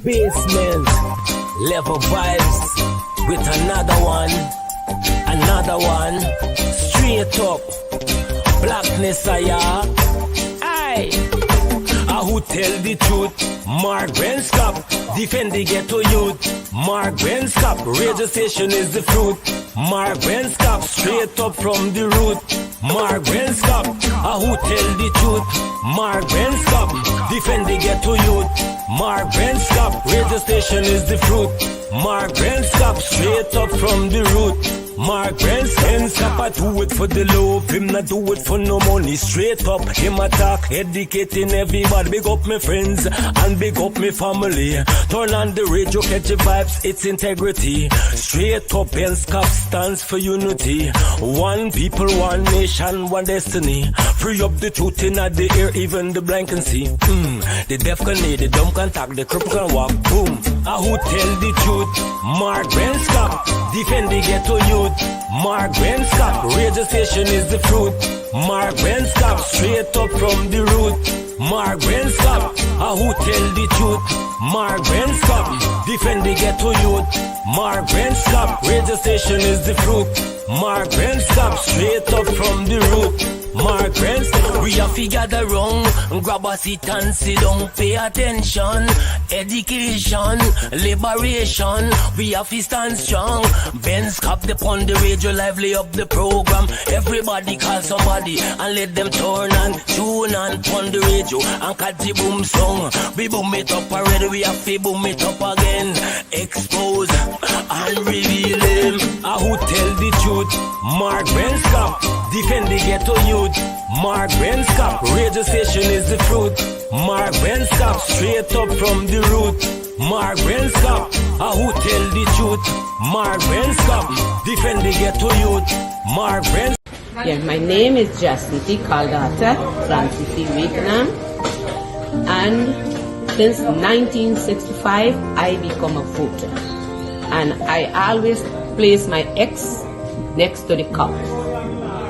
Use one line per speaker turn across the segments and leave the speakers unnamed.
Basement, level vibes with another one, straight up, blackness aye. Who tell the truth? Mark Benskop, defend the ghetto youth. Mark Benskop, radio station is the fruit. Mark Benskop, straight up from the root. Mark Benskop, who tell the truth? Mark Benskop, defend the ghetto youth. Mark Benskop, radio station is the fruit. Mark Benskop, straight up from the root. Mark Benskop, I do it for the love, him not do it for no money. Straight up, him attack, educating everybody. Big up my friends and big up my family. Turn on the radio, catch the vibes, it's integrity. Straight up, Benskop stands for unity. One people, one nation, one destiny. Free up the truth in the air, even the blind can see. The deaf can hear, the dumb can talk, the cripple can walk. Boom. Who tell the truth? Mark Benskop, defend the ghetto youth. Mark Benskop, radio station is the fruit. Mark Benskop, straight up from the root. Mark Benskop, who tell the truth? Mark Benskop, defend the ghetto youth. Mark Benskop, radio station is the fruit. Mark Benskop, straight up from the root. Mark Benskop, we have to gather wrong, grab a seat and sit down, pay attention. Education, liberation, we have to stand strong. Benskop upon the radio, lively up the program. Everybody call somebody and let them turn and tune and pon the radio and catch the boom song. We boom it up already, we have to boom it up again. Expose and reveal him. Who tell the truth? Mark Benskop, defend the ghetto youth. Mark Benskop, radio station is the fruit. Mark Benskop, straight up from the root. Mark Benskop, who tell the truth? Mark Benskop, defend the ghetto youth. Mark Benskop.
Yeah, my name is Jacinty Caldata Francis Vietnam, and since 1965 I become a voter, and I always place my ex next to the cup.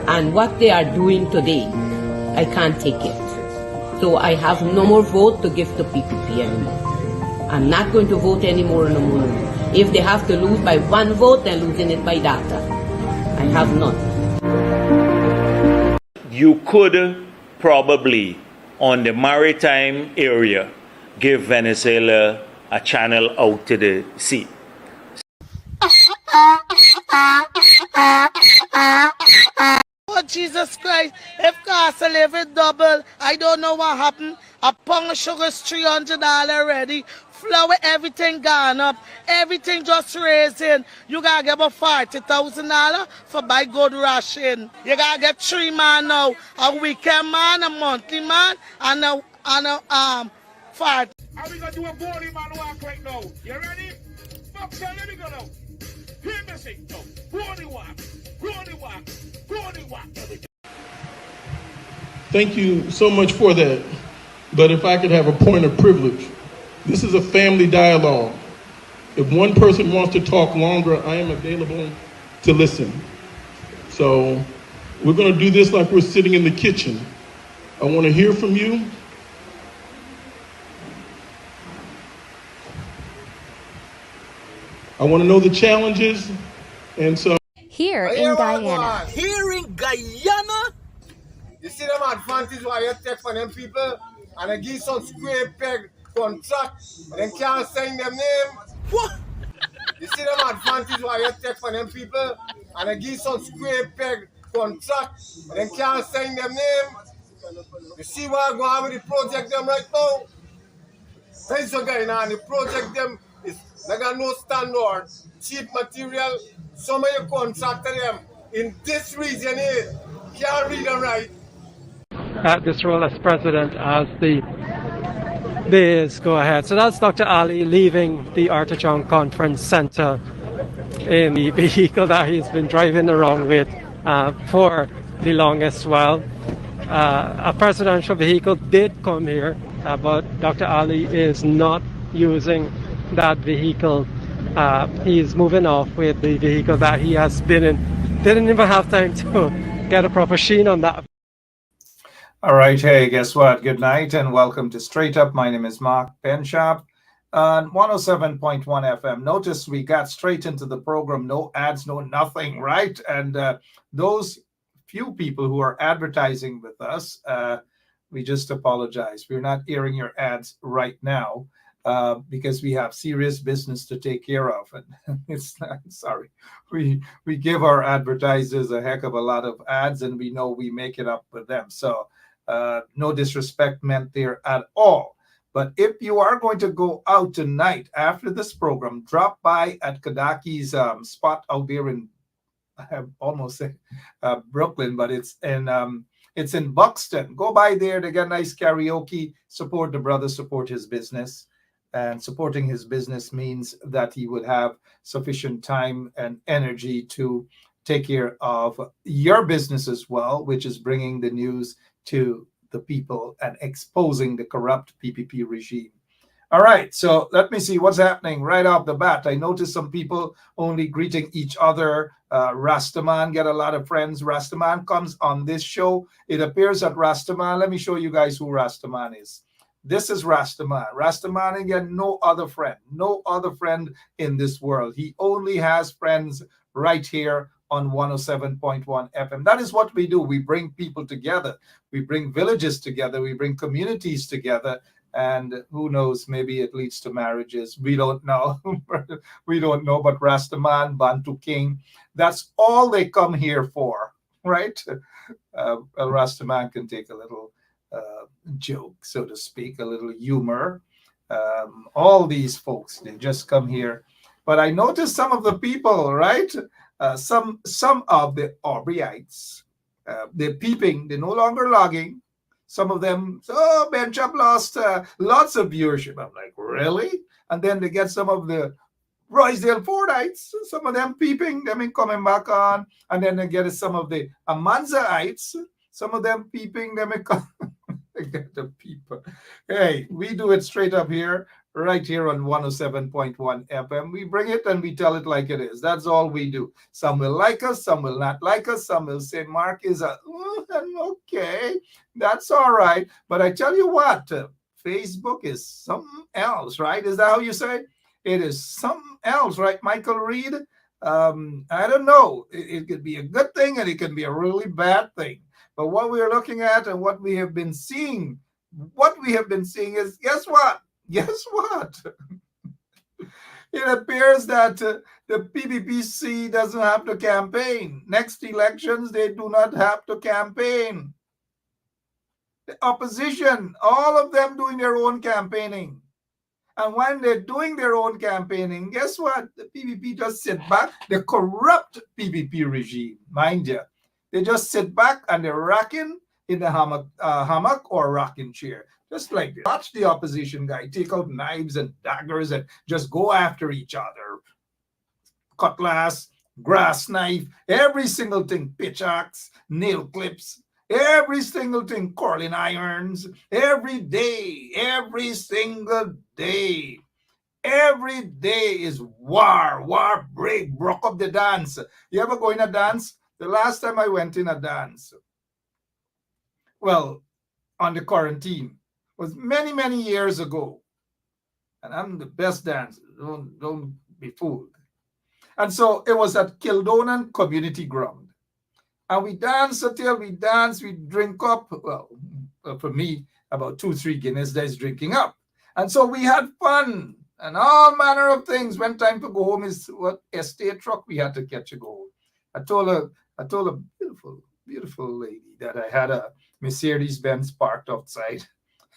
And what they are doing today, I can't take it. So I have no more vote to give to PPP anymore. I'm not going to vote anymore no more. If they have to lose by one vote, they're losing it by data. I have none.
You could probably, on the maritime area, give Venezuela a channel out to the sea.
Oh, Jesus Christ, if cost of living double, I don't know what happened. A pound of sugar is $300 already. Flour, everything gone up. Everything just raising. You gotta get about $40,000 for buy good ration. You gotta get 3 man now. A weekend man, a monthly man, and a 5.
How we gonna do a body man walk right now? You ready? Fuck, so let me go now. Hear me sing now. Body walk. Body walk. Body walk.
Thank you so much for that. But if I could have a point of privilege, this is a family dialogue. If one person wants to talk longer, I am available to listen. So we're going to do this like we're sitting in the kitchen. I want to hear from you. I want to know the challenges. And so
here in Guyana.
Here in Guyana? You see them advantage why you take from them people and they give some square peg contract and they can't sign them name? What? You see them advantage why you take from them people and they give some square peg contract and they can't sign them name? You see what's going on with the project them right now? Thanks for going on. The project them is they got no standard, cheap material. Some of you contract them in this region here can't read them right.
At this role as president as the days go ahead. So that's Dr. Ali leaving the Artichoke Conference Center in the vehicle that he's been driving around with for the longest while. A presidential vehicle did come here, but Dr. Ali is not using that vehicle. He's moving off with the vehicle that he has been in. Didn't even have time to get a proper sheen on that.
All right, hey, guess what? Good night and welcome to Straight Up. My name is Mark Benskop, on 107.1 FM. Notice we got straight into the program, no ads, no nothing, right? And those few people who are advertising with us, we just apologize. We're not airing your ads right now because we have serious business to take care of. And it's not, sorry. We give our advertisers a heck of a lot of ads, and we know we make it up with them. So no disrespect meant there at all. But if you are going to go out tonight after this program, drop by at Kadaki's spot out there in, I have almost said Brooklyn, but it's in Buxton. Go by there to get nice karaoke, support the brother, support his business. And supporting his business means that he would have sufficient time and energy to take care of your business as well, which is bringing the news to the people and exposing the corrupt PPP regime. All right, so let me see what's happening right off the bat. I noticed some people only greeting each other. Rastaman get a lot of friends. Rastaman comes on this show. It appears that Rastaman, let me show you guys who Rastaman is. This is Rastaman. Rastaman, again, no other friend in this world. He only has friends right here on 107.1 FM. That is what we do. We bring people together. We bring villages together. We bring communities together. And who knows, maybe it leads to marriages. We don't know. We don't know. But Rastaman, Bantu King, that's all they come here for, right? Rastaman can take a little joke, so to speak, a little humor. All these folks, they just come here. But I noticed some of the people, right? Some of the Aubreyites, they're peeping. They're no longer logging. Some of them, Benchop lost lots of viewership. I'm like, really? And then they get some of the Roysdale Fordites, some of them peeping, them coming back on. And then they get some of the Amanzaites, some of them peeping, them get the people. Hey, we do it straight up here, right here on 107.1 FM. We bring it and we tell it like it is. That's all we do. Some will like us, some will not like us. Some will say Mark is okay. That's all right. But I tell you what, Facebook is something else, right? Is that how you say? It is something else, right, Michael Reed? I don't know. It could be a good thing and it can be a really bad thing. But what we are looking at and what we have been seeing, is, guess what? Guess what? It appears that the PPPC doesn't have to campaign. Next elections, they do not have to campaign. The opposition, all of them doing their own campaigning. And when they're doing their own campaigning, guess what? The PPP just sit back. The corrupt PPP regime, mind you. They just sit back and they're rocking in the hammock or rocking chair. Just like this. Watch the opposition guy take out knives and daggers and just go after each other. Cutlass, grass knife, every single thing, pitch axe, nail clips, every single thing, curling irons, every day, every single day. Every day is war, break, broke up the dance. You ever go in a dance? The last time I went in a dance, well, on the quarantine, was many, many years ago. And I'm the best dancer. Don't be fooled. And so it was at Kildonan Community Ground. And we danced until we drink up. Well, for me, about 2-3 Guinness, there's drinking up. And so we had fun and all manner of things. When time to go home is what estate truck we had to catch to go home. I told a beautiful lady that I had a Mercedes-Benz parked outside.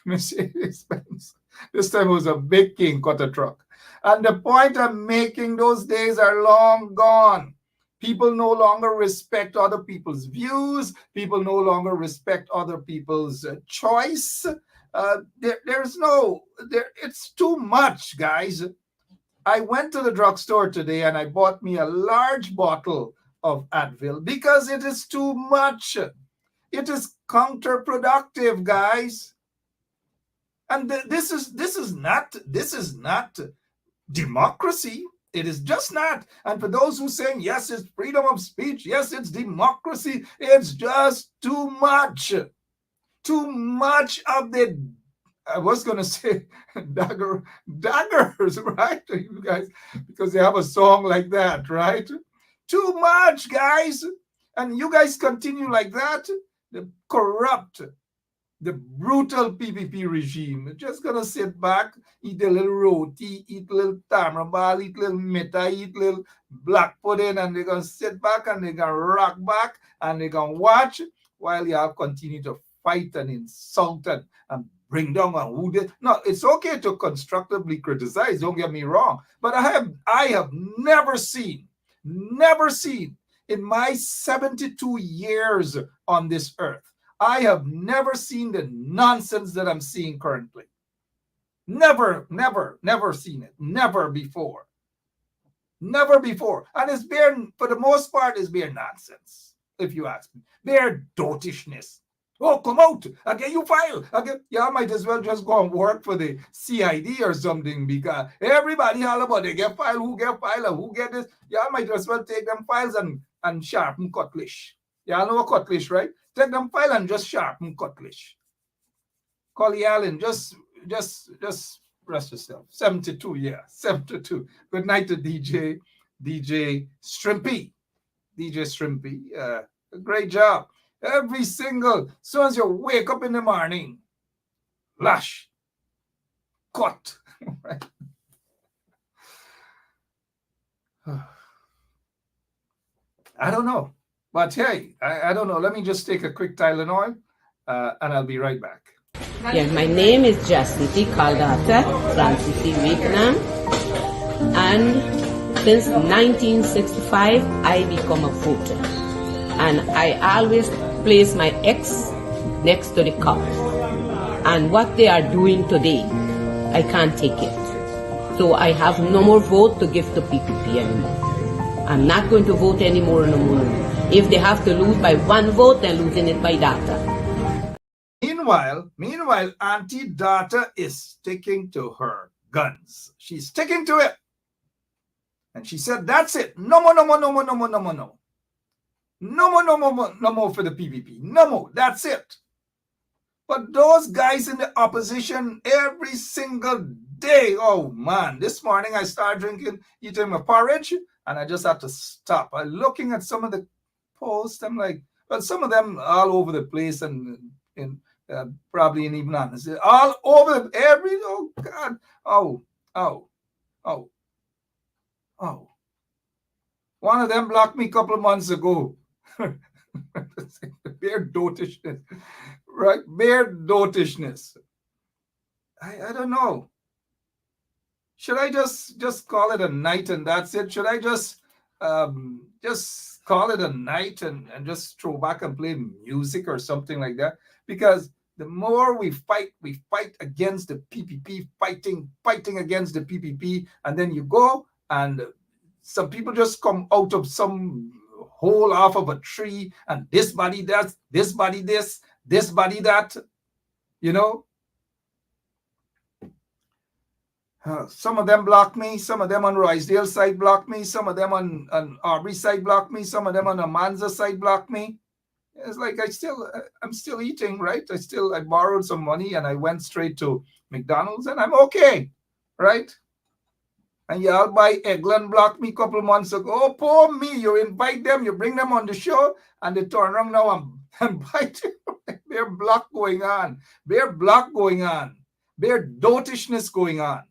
Mercedes-Benz. This time it was a big King Cutter truck. And the point I'm making, those days are long gone. People no longer respect other people's views. People no longer respect other people's choice. It's too much, guys. I went to the drugstore today and I bought me a large bottle of Advil because it is too much. It is counterproductive, guys. And this is not democracy. It is just not. And for those who saying, yes, it's freedom of speech, yes, it's democracy, it's just too much. Too much of the I was going to say daggers, right? You guys, because they have a song like that, right? Too much, guys. And you guys continue like that. The corrupt, the brutal PPP regime. They're just going to sit back, eat a little roti, eat a little tamarbal, eat a little mita, eat a little black pudding, and they're going to sit back and they're going to rock back and they're going to watch while you have continue to fight and insult and bring down on who did. No, it's okay to constructively criticize, don't get me wrong, but I have never seen in my 72 years on this earth, I have never seen the nonsense that I'm seeing currently. Never seen it. Never before. And it's bare, for the most part, it's bare nonsense, if you ask me. Bare dotishness. Oh, come out. Okay, you file. Okay, y'all might as well just go and work for the CID or something, because everybody all about they get file, who get file, and who get this. Y'all might as well take them files and sharpen cutlass. Y'all know a cutlass, right? Take them file and just sharpen cutlass. Collie Allen, just rest yourself. 72, yeah, 72. Good night to DJ Strimpy. DJ Strimpy, great job. Every single, as soon as you wake up in the morning, lash, cut. Right? I don't know. But hey, I don't know. Let me just take a quick Tylenol and I'll be right back.
Yeah, my name is Jacinti Caldata Francis Vietnam, and since 1965 I become a voter, and I always place my X next to the cup, and what they are doing today, I can't take it. So I have no more vote to give to PPP anymore. I'm not going to vote anymore no more. If they have to lose by one vote, they're losing it by data.
Meanwhile, Auntie Data is sticking to her guns. She's sticking to it. And she said, that's it. No more. No more for the PPP. No more. That's it. But those guys in the opposition every single day, oh man, this morning I started eating my porridge, and I just had to stop. I'm looking at some of the posts. I'm like, well, some of them all over the place and probably in even honest, all over oh God, oh. One of them blocked me a couple of months ago. Bare dotishness, right? Bare dotishness. I don't know. Should I just call it a night and that's it? Should I just call it a night and just throw back and play music or something like that? Because the more we fight against the PPP, fighting against the PPP, and then you go and some people just come out of some hole off of a tree, and this body that, this body this, this body that, you know. Some of them block me, some of them on Rosedale side block me, some of them on Aubrey side block me, some of them on Amanza side block me. It's like I'm still eating, right? I borrowed some money and I went straight to McDonald's and I'm okay, right? And y'all by Eglin blocked me a couple of months ago. Oh, poor me. You invite them, you bring them on the show, and they turn around now and bite you. Bare block going on. Bare block going on. Bare dotishness going on.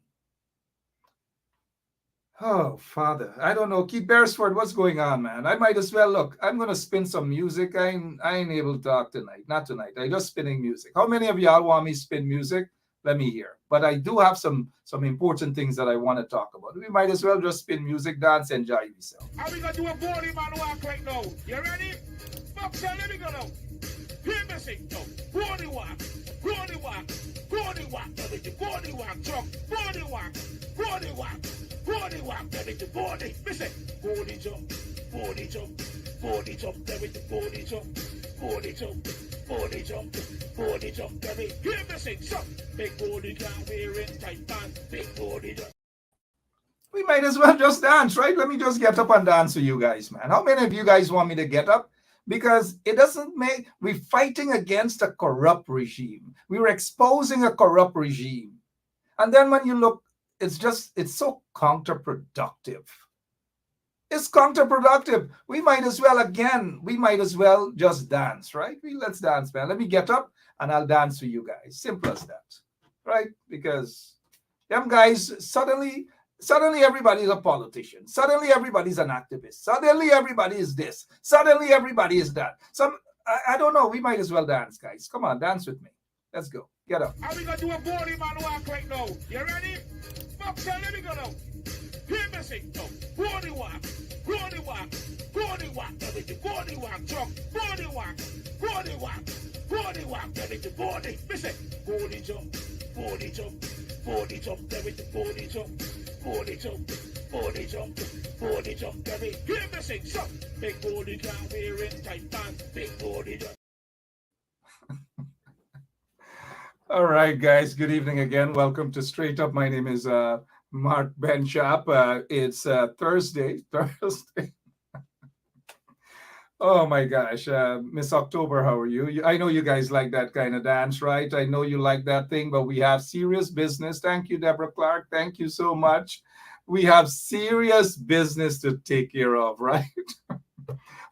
Oh, Father. I don't know. Keith Beresford, what's going on, man? I might as well look. I'm going to spin some music. I ain't able to talk tonight. Not tonight. I just spinning music. How many of y'all want me to spin music? Let me hear. But I do have some important things that I want to talk about. We might as well just spin music, dance, enjoy yourself.
How we going to do a body man walk right now? You ready? Boxer, let me go now. Hear me sing now. Body walk. Body walk. Body walk. Body walk. Truck. Body walk. Body walk. Body walk. Body. Listen. Body jump. Body jump. Body jump. Body jump. Body jump. Body jump. Body jump. Hear me sing. So. Big body down, wearing tight pants. Big body jump.
We might as well just dance, right? Let me just get up and dance for you guys, man. How many of you guys want me to get up? because it doesn't make, we're fighting against a corrupt regime. We were exposing a corrupt regime. And then when you look, it's so counterproductive. It's counterproductive. We might as well just dance, right? Let's dance, man. Let me get up and I'll dance for you guys. Simple as that, right? Because them guys, suddenly everybody's a politician. Suddenly everybody's an activist. Suddenly everybody is this. Suddenly everybody is that. I don't know. We might as well dance, guys. Come on, dance with me. Let's go. Get up.
How we gonna do a body man walk right now? You ready? Boxer, let me go now. Hear me sing now. Body walk, body walk, body walk, everything. Body walk, truck, body walk, body walk, body walk, everything. Body, listen. Body jump, body jump, body jump, everything. Body jump, body jump, body jump, body jump, everything. Hear me sing, so big body can't wear it tight pants, big body jump.
All right, guys. Good evening again. Welcome to Straight Up. My name is Mark Benchap. It's Thursday. Oh my gosh, Miss October, how are you? I know you guys like that kind of dance, right? I know you like that thing, but we have serious business. Thank you, Deborah Clark. Thank you so much. We have serious business to take care of, right?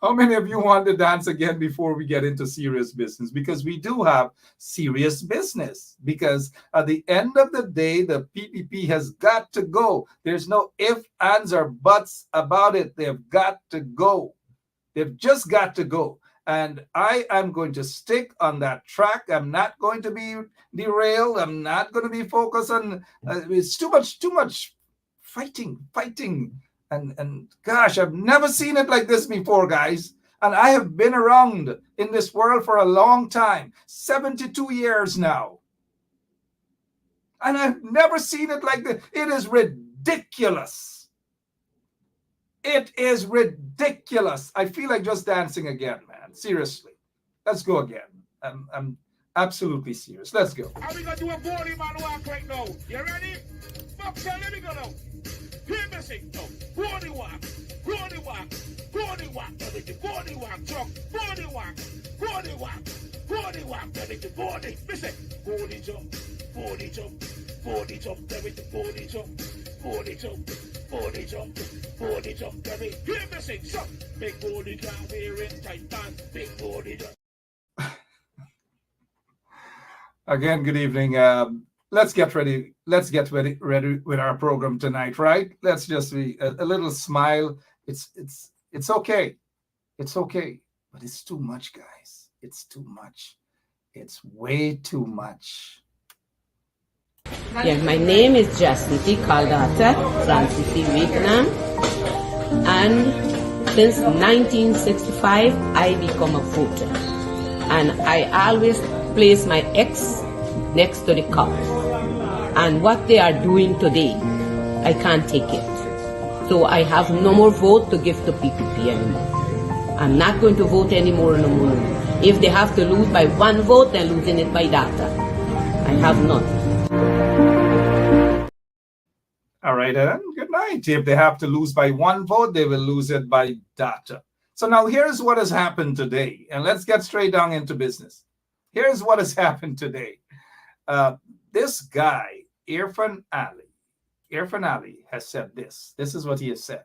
How many of you want to dance again before we get into serious business? Because we do have serious business. Because at the end of the day, the PPP has got to go. There's no ifs, ands, or buts about it. They've got to go. They've just got to go. And I am going to stick on that track. I'm not going to be derailed. I'm not going to be focused on, it's too much fighting. And gosh, I've never seen it like this before, guys. And I have been around in this world for a long time, 72 years now. And I've never seen it like this. It is ridiculous. It is ridiculous. I feel like just dancing again, man. Seriously. Let's go again. I'm absolutely serious. Let's go.
How we gonna do a body man walk right now? You ready? Boxer, let me go now. Hear me sing now. Body walk, body walk, body walk, everything. Body walk, truck, body walk, body walk, body walk, everything. Body, listen. Body jump, body jump, body jump, everything. Body jump, body jump, body jump, body jump, everything. Hear me sing, so big body can't wear it tight pants, big body jump.
Again, good evening. Let's get ready. Let's get ready with our program tonight, right? Let's just be a little smile. It's okay. It's okay. But it's too much, guys. It's too much. It's way too much.
Yeah, my name is Jacinti Caldata Francis Vietnam, and since 1965 I become a voter, and I always place my X next to the cup. And what they are doing today, I can't take it. So I have no more vote to give to PPP anymore. I'm not going to vote anymore no more. If they have to lose by one vote, they're losing it by data. I have none.
All right, and good night. If they have to lose by one vote, they will lose it by data. So now here's what has happened today. And let's get straight down into business. Here's what has happened today. This guy, Irfan Ali has said this. This is what he has said.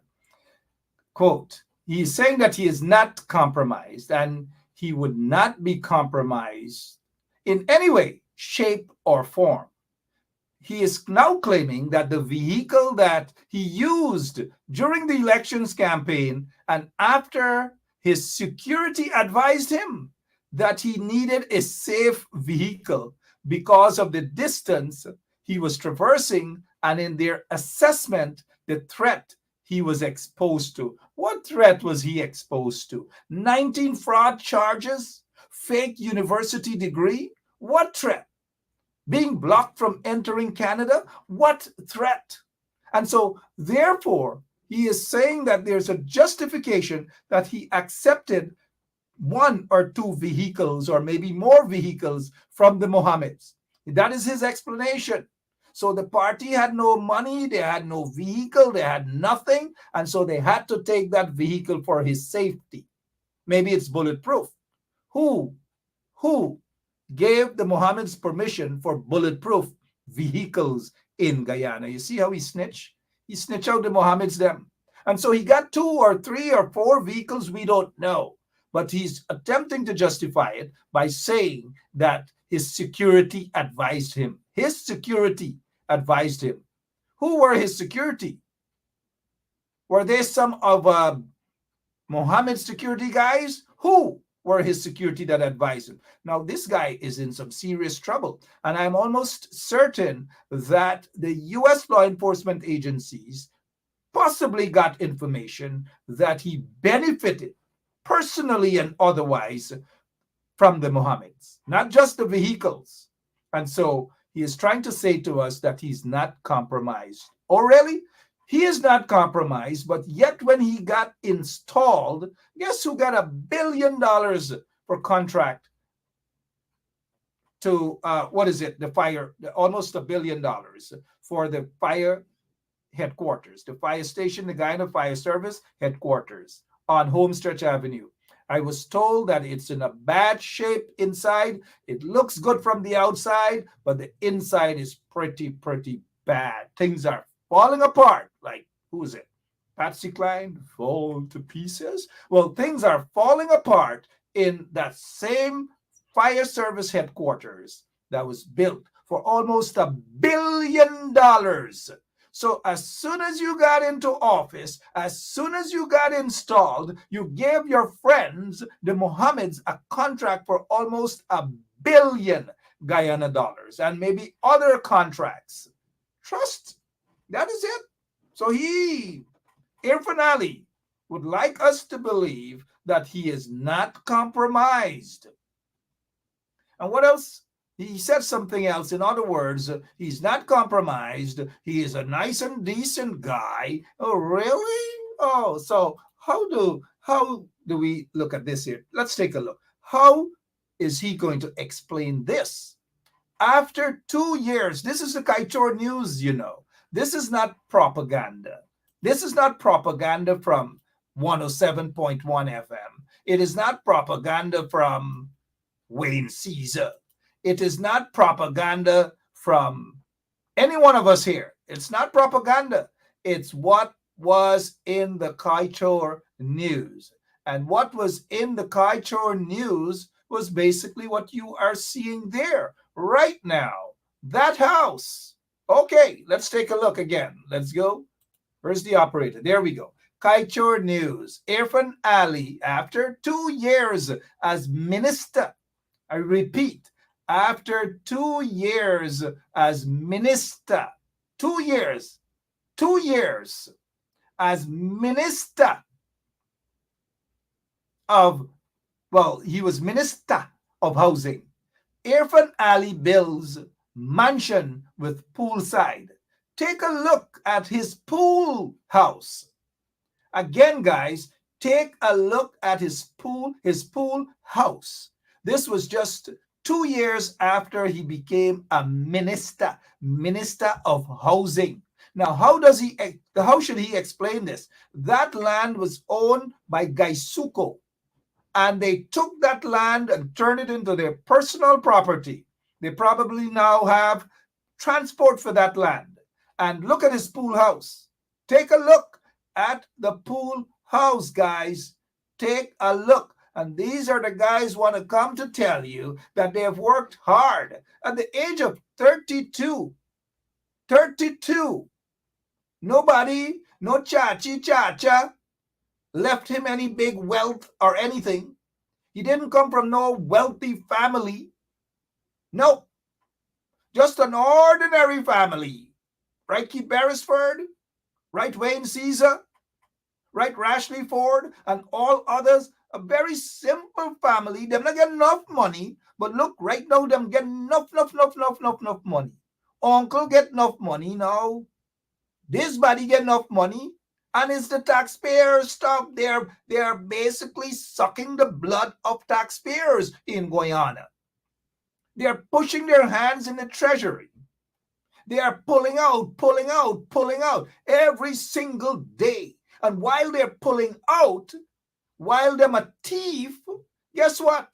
Quote, he is saying that he is not compromised and he would not be compromised in any way, shape, or form. He is now claiming that the vehicle that he used during the elections campaign and after his security advised him that he needed a safe vehicle because of the distance he was traversing and in their assessment, the threat he was exposed to. What threat was he exposed to? 19 fraud charges? Fake university degree? What threat? Being blocked from entering Canada? What threat? And so, therefore, he is saying that there's a justification that he accepted one or two vehicles or maybe more vehicles from the Mohammeds. That is his explanation. So the party had no money, they had no vehicle, they had nothing, and so they had to take that vehicle for his safety. Maybe it's bulletproof. Who gave the Mohammeds permission for bulletproof vehicles in Guyana? You see how he snitched? He snitched out the Mohammeds them. And so he got 2 or 3 or 4 vehicles, we don't know. But he's attempting to justify it by saying that his security advised him. His security advised him. Who were his security? Were they some of Mohammed's security guys? Who were his security that advised him? Now, this guy is in some serious trouble. And I'm almost certain that the U.S. law enforcement agencies possibly got information that he benefited personally and otherwise from the Mohammeds, not just the vehicles. And so he is trying to say to us that he's not compromised. Oh, really? He is not compromised, but yet when he got installed, guess who got $1 billion for contract to, the fire, almost $1 billion for the fire headquarters, the fire station, the Guyana Fire Service headquarters on Homestretch Avenue. I was told that it's in a bad shape inside. It looks good from the outside, but the inside is pretty bad. Things are falling apart. Like, who is it? Patsy Cline, fall to pieces? Well, things are falling apart in that same fire service headquarters that was built for almost $1 billion. So as soon as you got into office, as soon as you got installed, you gave your friends, the Mohammeds, a contract for almost $1 billion Guyana dollars and maybe other contracts. Trust. That is it. So Irfan Ali, would like us to believe that he is not compromised. And what else? He said something else. In other words, he's not compromised. He is a nice and decent guy. Oh, really? Oh, so how do we look at this here? Let's take a look. How is he going to explain this? After 2 years, this is the Kaichor News, you know. This is not propaganda. This is not propaganda from 107.1 FM. It is not propaganda from Wayne Caesar. It is not propaganda from any one of us here. It's not propaganda. It's what was in the Kaichor News. And what was in the Kaichor News was basically what you are seeing there right now. That house. Okay, let's take a look again. Let's go. Where's the operator? There we go. Kaichor News. Irfan Ali, after 2 years as minister, I repeat, after 2 years as minister, 2 years as minister of, he was minister of housing. Irfan Ali builds mansion with poolside. Take a look at his pool house. Again, guys, take a look at his pool house. This was just 2 years after he became a minister of housing. Now, how should he explain this? That land was owned by Gaisuko, and they took that land and turned it into their personal property. They probably now have transport for that land. And look at his pool house. Take a look at the pool house, guys. Take a look. And these are the guys who want to come to tell you that they have worked hard. At the age of 32, nobody, no chacha, left him any big wealth or anything. He didn't come from no wealthy family. No, just an ordinary family. Right, Keith Beresford? Right, Wayne Caesar? Right, Rashley Ford? And all others? A very simple family. Them not get enough money, but look, right now, them get enough money. Uncle get enough money now. This body get enough money. And it's the taxpayers' stuff. They're basically sucking the blood of taxpayers in Guyana. They're pushing their hands in the treasury. They are pulling out every single day. And while they're pulling out, while them a thief, guess what?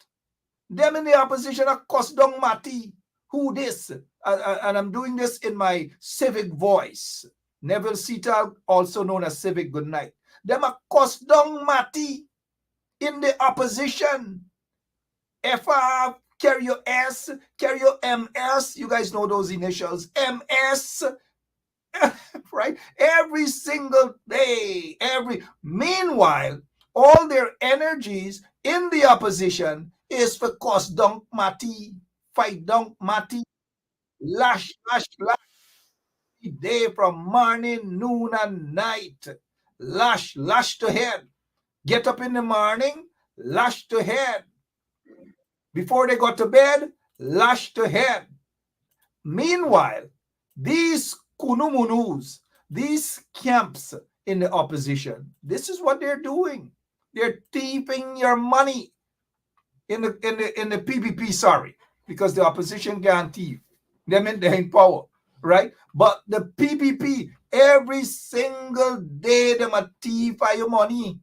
Them in the opposition are cost down Mati. Who this? And I'm doing this in my civic voice. Neville Sital, also known as Civic Goodnight. Them are cost down Mati in the opposition. FR, carry your S, carry your MS. You guys know those initials. MS. Right? Every single day. Meanwhile, all their energies in the opposition is for cost dunk Mati, fight dunk Mati, lash day from morning, noon, and night. Lash to head. Get up in the morning, lash to head. Before they go to bed, lash to head. Meanwhile, these kunumunus, these camps in the opposition, this is what they're doing. They're thieving your money in the PPP, sorry, because the opposition can't thief. They're in power, right? But the PPP, every single day, them a thief for your money.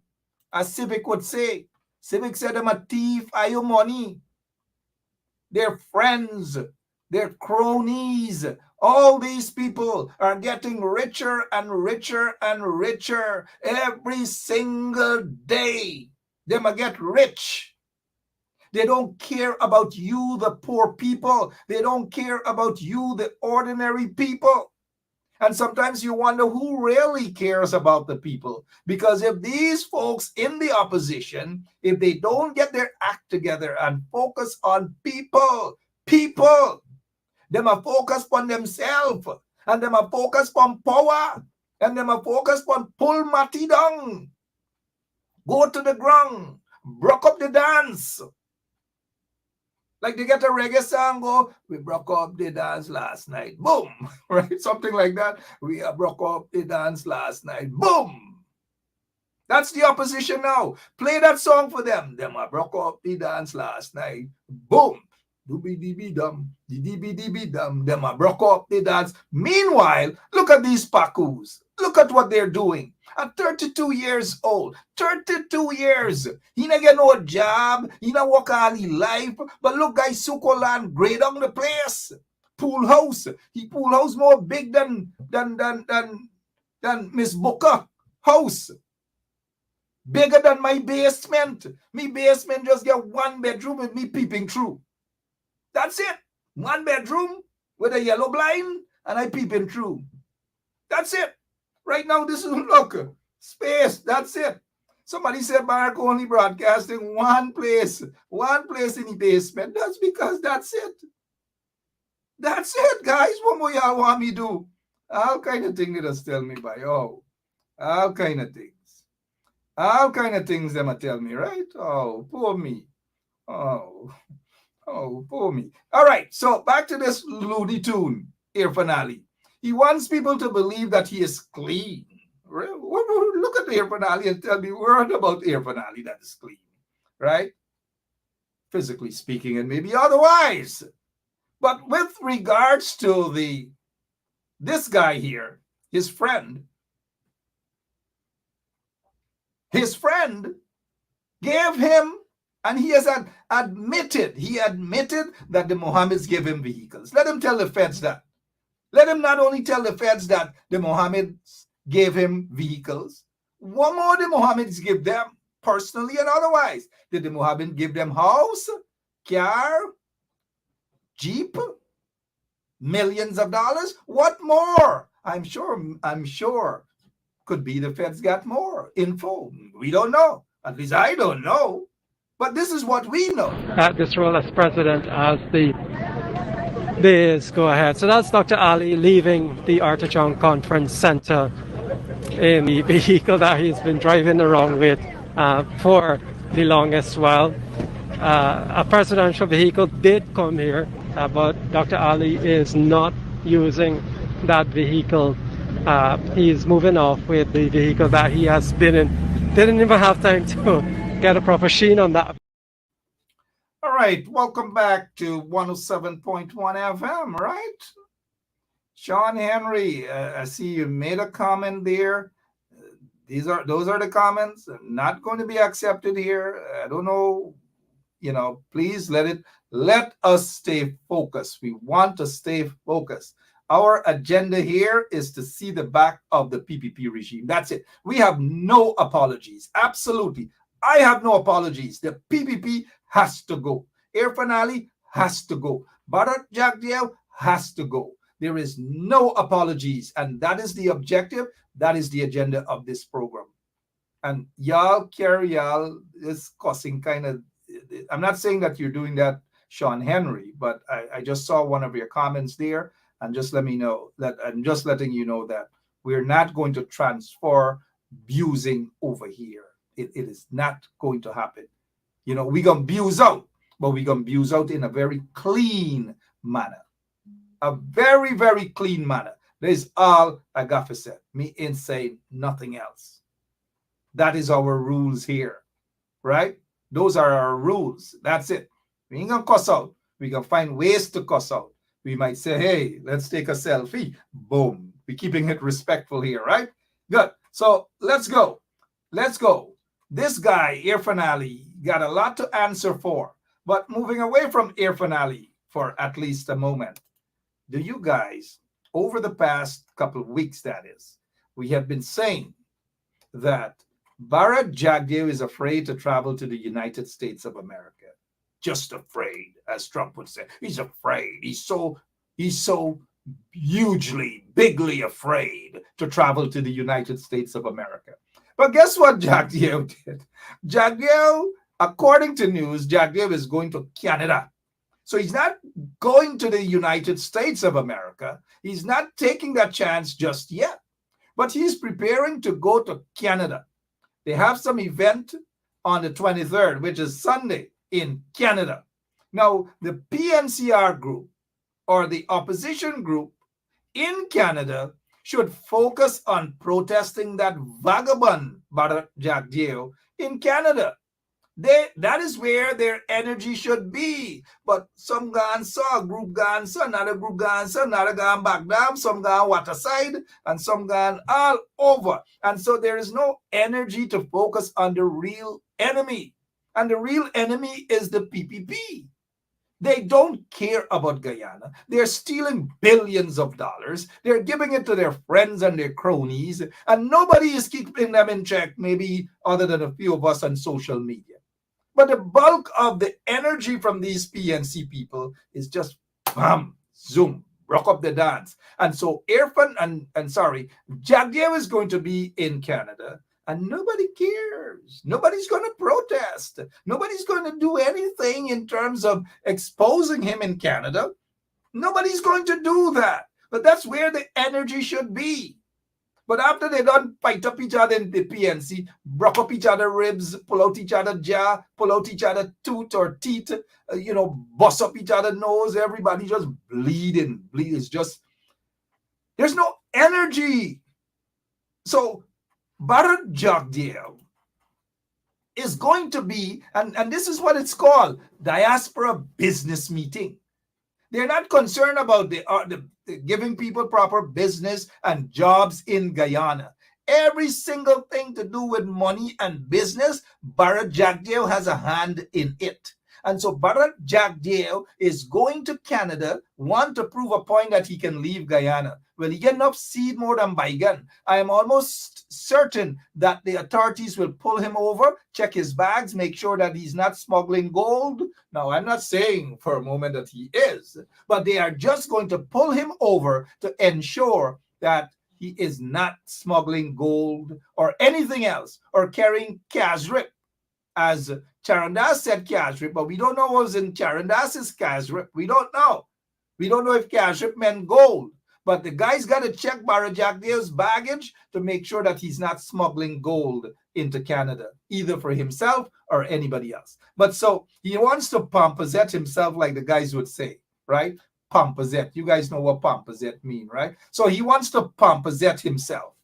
As Civic would say. Civic said them a thief for your money. Their friends, their cronies, all these people are getting richer and richer and richer every single day. They might get rich. They don't care about you, the poor people. They don't care about you, the ordinary people. And sometimes you wonder who really cares about the people. Because if these folks in the opposition, if they don't get their act together and focus on people, them are focused on themselves, and them are focused on power, and them are focused on pull Mati down, go to the ground, broke up the dance. Like they get a reggae song, go, we broke up the dance last night, boom, right? Something like that. We broke up the dance last night, boom. That's the opposition now. Play that song for them. Them broke up the dance last night, boom. Dooby-dee-bee-dum, dee-dee-bee-dee-bee-dum. Them broke up the dance. Meanwhile, look at these Pakus. Look at what they're doing. At 32 years old, 32 years, he not get no job, he not work all his life, but look, guys, Sukoland grade on the place. Pool house, he pool house more big than Miss Booker house. Bigger than my basement. Me basement just get one bedroom with me peeping through. That's it. One bedroom with a yellow blind and I peeping through. That's it. Right now, this is, look, space. That's it. Somebody said Mark only broadcasting one place in the basement. That's because that's it. That's it, guys. What more y'all want me to do? All kind of things they just tell me by. Oh, all kind of things. All kind of things them tell me, right? Oh, poor me. Oh, poor me. All right, so back to this Looney Tune, Irfan Ali. He wants people to believe that he is clean. Look at Irfan Ali and tell me word about Irfan Ali that is clean, right? Physically speaking and maybe otherwise. But with regards to this guy here, his friend gave him, and he has admitted that the Mohammeds gave him vehicles. Let him tell the feds that. Let him not only tell the feds that the Mohammeds gave him vehicles, what more the Mohammeds give them, personally and otherwise? Did the Mohammed give them house, car, jeep, millions of dollars? What more? I'm sure could be the feds got more info. We don't know. At least I don't know. But this is what we know.
At this role as president, as the days go ahead. So that's Dr. Ali leaving the Artichoke Conference Center in the vehicle that he's been driving around with for the longest while. A presidential vehicle did come here, but Dr. Ali is not using that vehicle. He's moving off with the vehicle that he has been in. Didn't even have time to get a proper sheen on that.
All right, welcome back to 107.1 FM, right? Sean Henry, I see you made a comment there. Those are the comments. Not going to be accepted here. I don't know. Please let us stay focused. We want to stay focused. Our agenda here is to see the back of the PPP regime. That's it. We have no apologies. Absolutely. I have no apologies. The PPP has to go. Irfan Ali has to go. Bharat Jagdeo has to go. There is no apologies. And that is the objective. That is the agenda of this program. And y'all is causing kind of, I'm not saying that you're doing that, Sean Henry, but I just saw one of your comments there, and just let me know that I'm just letting you know that we're not going to transfer abusing over here. It is not going to happen. We're going to abuse out, but we're going to abuse out in a very clean manner. A very, very clean manner. That is all Agafe said. Me ain't saying nothing else. That is our rules here, right? Those are our rules. That's it. We ain't going to cuss out. We can find ways to cuss out. We might say, hey, let's take a selfie. Boom. We're keeping it respectful here, right? Good. So let's go. Let's go. This guy, Irfan Ali, got a lot to answer for. But moving away from Irfan Ali for at least a moment, do you guys, over the past couple of weeks, that is, we have been saying that Bharat Jagdeo is afraid to travel to the United States of America. Just afraid, as Trump would say. He's afraid. He's so hugely, bigly afraid to travel to the United States of America. But guess what Jagdeo did? Jagdeo, according to news, Jagdeo is going to Canada. So he's not going to the United States of America. He's not taking that chance just yet. But he's preparing to go to Canada. They have some event on the 23rd, which is Sunday, in Canada. Now, the PNCR group, or the opposition group in Canada, should focus on protesting that vagabond Bharat Jagdeo in Canada. That is where their energy should be. But some gone saw, group gone saw, another group gone saw, another gone back down, some gone water side, and some gone all over. And so there is no energy to focus on the real enemy. And the real enemy is the PPP. They don't care about Guyana. They're stealing billions of dollars. They're giving it to their friends and their cronies. And nobody is keeping them in check, maybe other than a few of us on social media. But the bulk of the energy from these PNC people is just bam, zoom, rock up the dance. And so Irfan Jagdeo is going to be in Canada, and nobody cares. Nobody's going to protest. Nobody's going to do anything in terms of exposing him in Canada. Nobody's going to do that. But that's where the energy should be. But after they done fight up each other in the PNC, broke up each other ribs, pull out each other jaw, pull out each other tooth or teeth, bust up each other nose, everybody just bleeding. It's just, there's no energy. So Bharat Jagdeo is going to be, and this is what it's called, Diaspora business meeting. They're not concerned about the giving people proper business and jobs in Guyana. Every single thing to do with money and business, Bharat Jagdeo has a hand in it. And so Bharat Jagdeo is going to Canada, want to prove a point that he can leave Guyana. Will he get enough seed more than Baigan? I am almost certain that the authorities will pull him over, check his bags, make sure that he's not smuggling gold. Now, I'm not saying for a moment that he is, but they are just going to pull him over to ensure that he is not smuggling gold or anything else or carrying cash rip. As Charandas said cash rip, but we don't know what was in Charandas's cash rip. We don't know. We don't know if cash rip meant gold. But the guy's got to check Bharat Jagdeo's baggage to make sure that he's not smuggling gold into Canada, either for himself or anybody else. But so he wants to pompozet himself, like the guys would say, right? Pompozet. You guys know what pompozet mean, right? So he wants to pompozet himself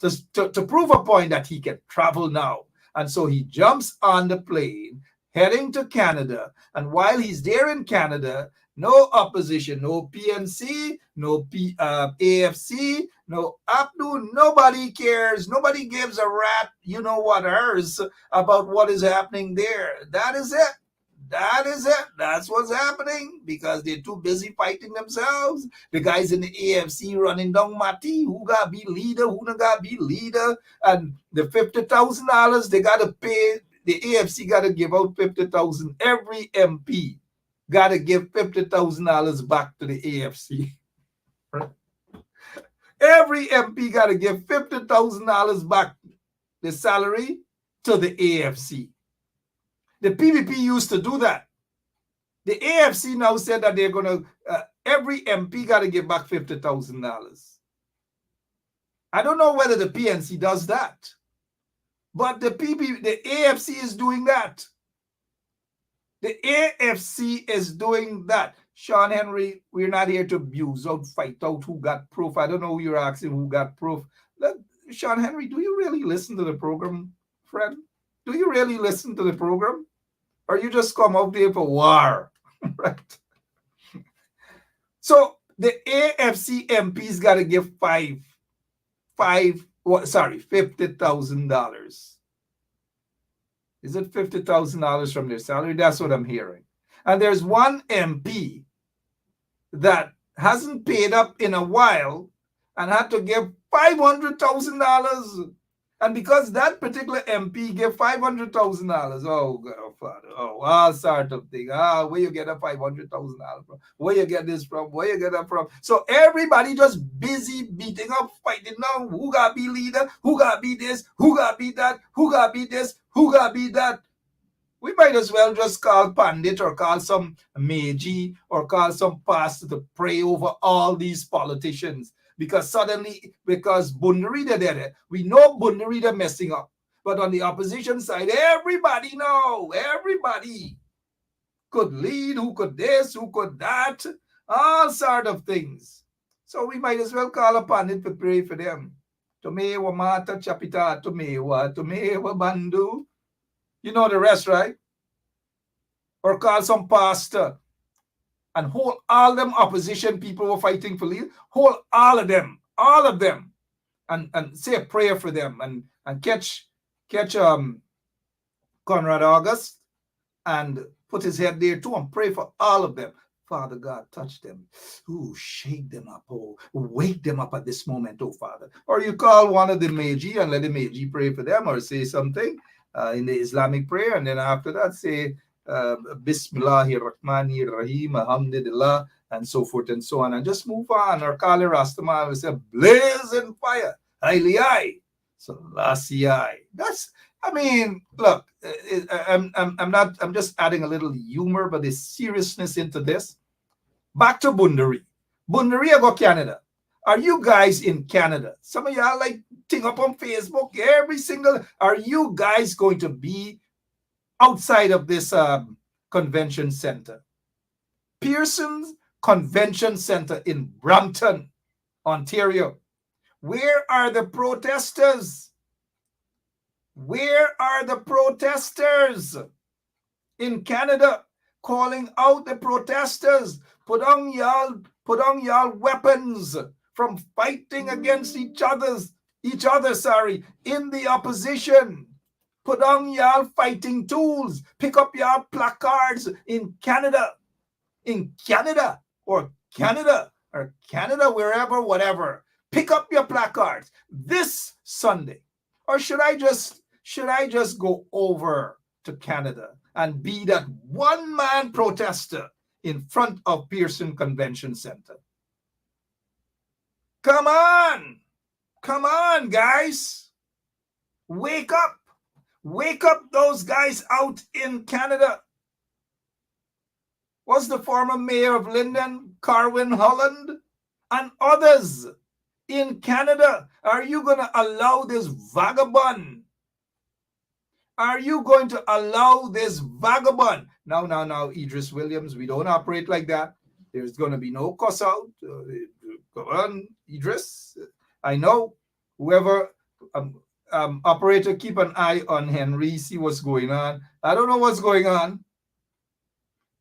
to prove a point that he can travel now. And so he jumps on the plane heading to Canada. And while he's there in Canada, no opposition, no PNC, no AFC, No Abdu, nobody cares. Nobody gives a rat, you know what, hers about what is happening there. That is it. That is it. That's what's happening because they're too busy fighting themselves. The guys in the AFC running down Mati, who got to be leader, who not got to be leader. And the $50,000 they got to pay, the AFC got to give out $50,000. Every MP got to give $50,000 back to the AFC. Every MP got to give $50,000 back the salary to the AFC. The PVP used to do that. The AFC now said that they're going to, every MP got to give back $50,000. I don't know whether the PNC does that, but the AFC is doing that. The AFC is doing that. Sean Henry, we're not here to abuse or fight out who got proof. I don't know who you're asking who got proof. Sean Henry, do you really listen to the program, friend? Do you really listen to the program? Or you just come out there for war, right? So the AFC MPs got to give $50,000. Is it $50,000 from their salary? That's what I'm hearing. And there's one MP that hasn't paid up in a while and had to give $500,000. And because that particular MP gave $500,000, oh, God, Father, all sort of thing. Where you get a $500,000 from? Where you get this from? Where you get that from? So everybody just busy beating up, fighting now. Who got to be leader? Who got to be this? Who got to be that? Who got to be this? Who got to be that? We might as well just call Pandit or call some Meiji or call some pastor to pray over all these politicians. Because suddenly, because Bundarida did it, we know Bundarida messing up. But on the opposition side, everybody could lead, who could this, who could that, all sort of things. So we might as well call upon it to pray for them. Tumewa mata chapita, tumewa bandu. You know the rest, right? Or call some pastor and hold all them opposition people who are fighting for lead, hold all of them, and say a prayer for them and catch Conrad August and put his head there too and pray for all of them. Father God, touch them. Ooh, shake them up. Oh, wake them up at this moment, oh Father. Or you call one of the Meiji and let the Meiji pray for them or say something in the Islamic prayer. And then after that, say, Bismillahirrahmanirrahim, Alhamdulillah, and so forth and so on. And just move on. Or Kali Rastaman will say, blaze and fire. Hailiyai. Selassie. That's, I mean, look, I'm just adding a little humor, but the seriousness into this. Back to Bundari. Bundari, I go Canada. Are you guys in Canada? Some of y'all like ting up on Facebook every single. Are you guys going to be outside of this convention center? Pearson's Convention Center in Brampton, Ontario. Where are the protesters? Where are the protesters in Canada calling out the protesters? Put on y'all weapons from fighting against each other, in the opposition. Put on y'all fighting tools. Pick up y'all placards in Canada, or Canada, wherever, whatever. Pick up your placards this Sunday. Or should I just go over to Canada and be that one-man protester in front of Pearson Convention Center? Come on, guys. Wake up. Wake up those guys out in Canada. Was the former mayor of Linden, Carwin Holland, and others in Canada? Are you going to allow this vagabond? Are you going to allow this vagabond? Now, Idris Williams, we don't operate like that. There's going to be no cuss out. Go on, Idris. I know whoever... operator, keep an eye on Henry, see what's going on. I don't know what's going on.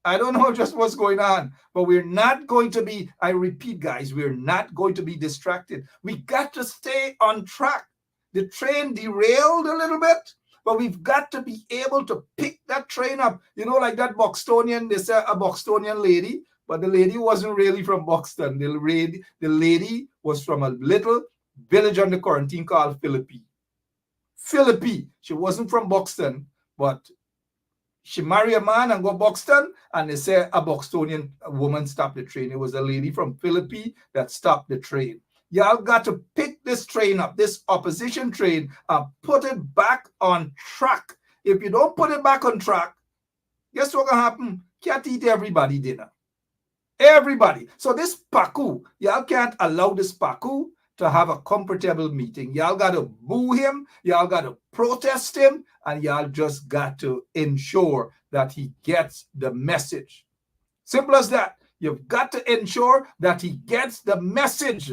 I don't know just what's going on, but we're not going to be, I repeat, guys, we're not going to be distracted. We got to stay on track. The train derailed a little bit, but we've got to be able to pick that train up. You know, like that Bostonian, they say a Bostonian lady, but the lady wasn't really from Boston. The lady was from a little village on the quarantine called Philippi. Philippi. She wasn't from Boston, but she married a man and go Boston, and they say a Bostonian woman stopped the train. It was a lady from Philippi that stopped the train. Y'all got to pick this train up, this opposition train, and put it back on track. If you don't put it back on track, guess what's going to happen? Can't eat everybody dinner. Everybody. So this Paku, y'all can't allow this Paku to have a comfortable meeting. Y'all got to boo him. Y'all got to protest him. And y'all just got to ensure that he gets the message. Simple as that. You've got to ensure that he gets the message.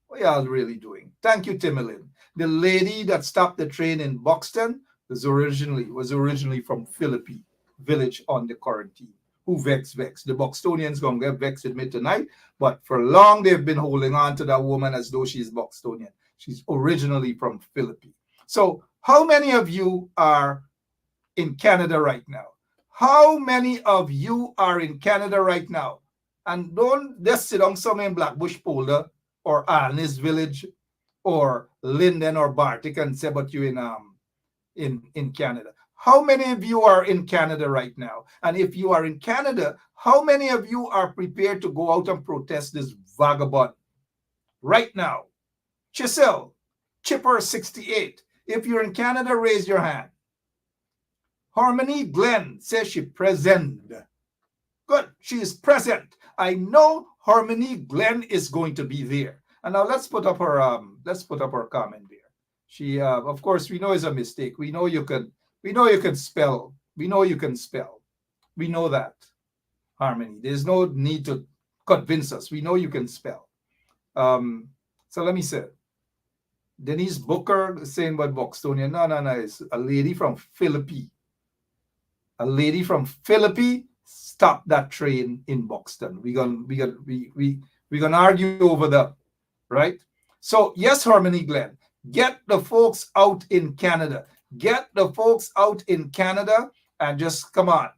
What y'all really doing? Thank you, Timmerlin. The lady that stopped the train in Buxton was originally from Philippi village on the quarantine. Who vex. The Buxtonians gonna get vexed with me tonight, but for long they've been holding on to that woman as though she's Buxtonian. She's originally from Philippi. So how many of you are in Canada right now? How many of you are in Canada right now? And don't just sit on somewhere in Blackbush Polder or Alnis Village or Linden or Bartik and say, but you're in Canada. How many of you are in Canada right now? And if you are in Canada, how many of you are prepared to go out and protest this vagabond right now? Chisel, Chipper 68. If you're in Canada, raise your hand. Harmony Glenn says she present. Good, she is present. I know Harmony Glenn is going to be there. And now let's put up her comment there. She of course we know it's a mistake. We know you can spell. We know you can spell. We know that, Harmony. There's no need to convince us. We know you can spell. So let me say, Denise Booker saying about Bostonian. No. It's a lady from Philippi. A lady from Philippi stopped that train in Buxton. We're gonna argue over that, right? So yes, Harmony Glenn, get the folks out in Canada. Get the folks out in Canada and just come on.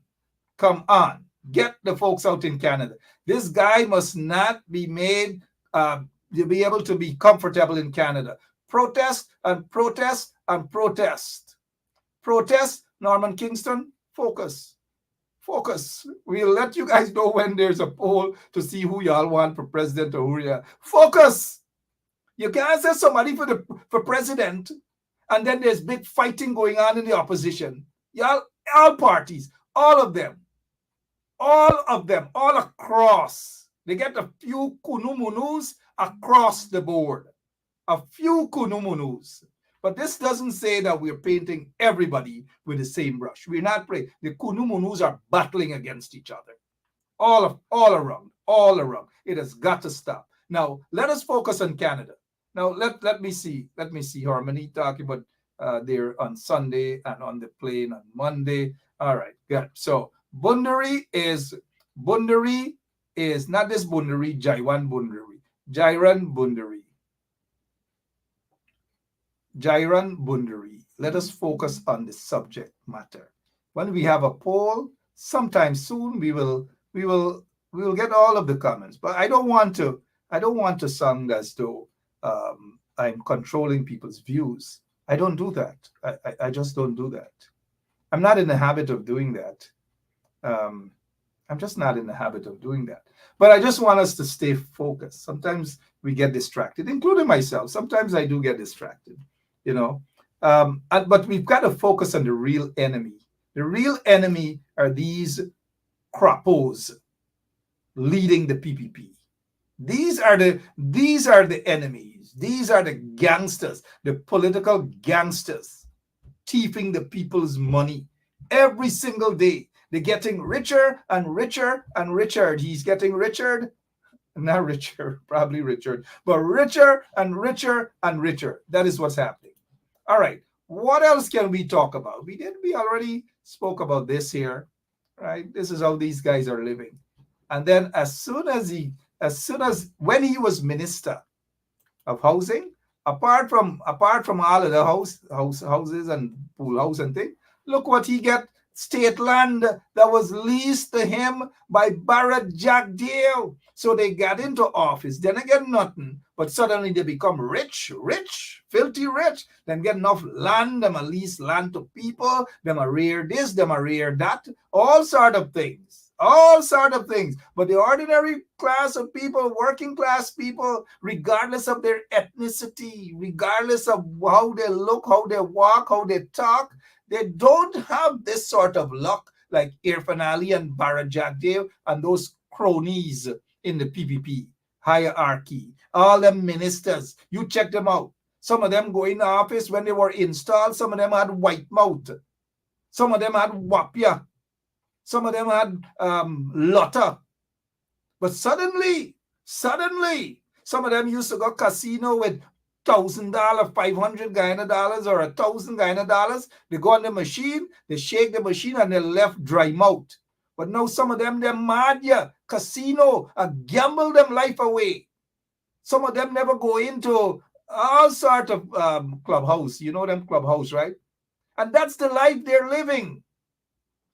Get the folks out in Canada. This guy must not be made to be able to be comfortable in Canada. Protest and protest and protest. Protest, Norman Kingston, focus. We'll let you guys know when there's a poll to see who y'all want for president or who you are. Focus. You can't say somebody for president and then there's big fighting going on in the opposition. Y'all, all parties, all of them, all across. They get a few kunumunus across the board. A few kunumunus. But this doesn't say that we're painting everybody with the same brush. We're not playing. The kunumunus are battling against each other. All around. It has got to stop. Now, let us focus on Canada. Now, let me see Harmony talking about there on Sunday and on the plane on Monday. All right, good. So Bundari is not this Bundari, Jairan Bundari. Let us focus on the subject matter. When we have a poll, sometime soon we will get all of the comments. But I don't want to sound as though I'm controlling people's views. I don't do that. I just don't do that. I'm not in the habit of doing that. I'm just not in the habit of doing that. But I just want us to stay focused. Sometimes we get distracted, including myself. Sometimes I do get distracted, but we've got to focus on the real enemy. The real enemy are these crapos leading the PPP. These are the enemies. These are the gangsters, the political gangsters, thieving the people's money every single day. They're getting richer and richer and richer. He's getting richer, not richer, probably Richard, but richer and richer and richer. That is what's happening. All right. What else can we talk about? We already spoke about this here. right? This is how these guys are living. And then as soon as when he was minister of housing, apart from all of the houses and pool house and thing, look what he get: state land that was leased to him by Barrett Jack Deal. So they got into office, then they get nothing, but suddenly they become rich, filthy rich. Then get enough land, them a lease land to people, them a rear this, them a rear that, all sort of things. But the ordinary class of people, working class people, regardless of their ethnicity, regardless of how they look, how they walk, how they talk, they don't have this sort of luck like Irfan Ali and Barra Jagdev and those cronies in the PPP hierarchy. All the ministers, you check them out. Some of them go in the office when they were installed. Some of them had white mouth. Some of them had wapia. Some of them had lotta. But suddenly, some of them used to go casino with $1,000, 500 Guyana dollars, or 1,000 Guyana dollars. They go on the machine, they shake the machine, and they're left dry mouth. But now some of them, they're mad, yeah, casino, and gamble them life away. Some of them never go into all sort of clubhouse. You know them clubhouse, right? And that's the life they're living,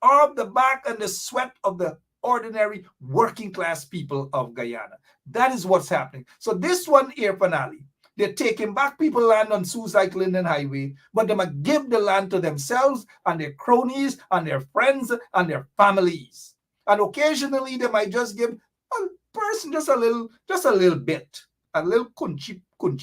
off the back and the sweat of the ordinary working class people of Guyana. That is what's happening. So this one, Irfan Ali, they're taking back people land on Suicide Linden Highway, but they might give the land to themselves and their cronies and their friends and their families. And occasionally they might just give a person just a little bit, a little kunchi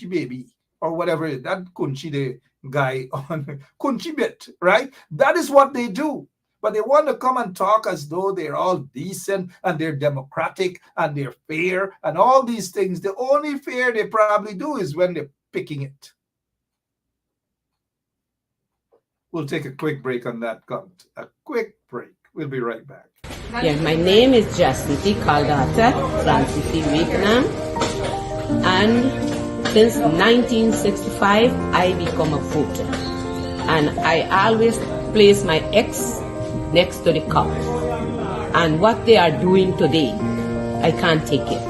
baby, or whatever that kunchi the guy on kunchi bit, right? That is what they do. But they want to come and talk as though they're all decent and they're democratic and they're fair and all these things. The only fair they probably do is when they're picking it. We'll take a quick break on that count. A quick break. We'll be right back.
Yeah, my name is Jacinti Caldata Francis Vietnam, and since 1965 I become a voter, and I always place my ex next to the cup. And what they are doing today, I can't take it.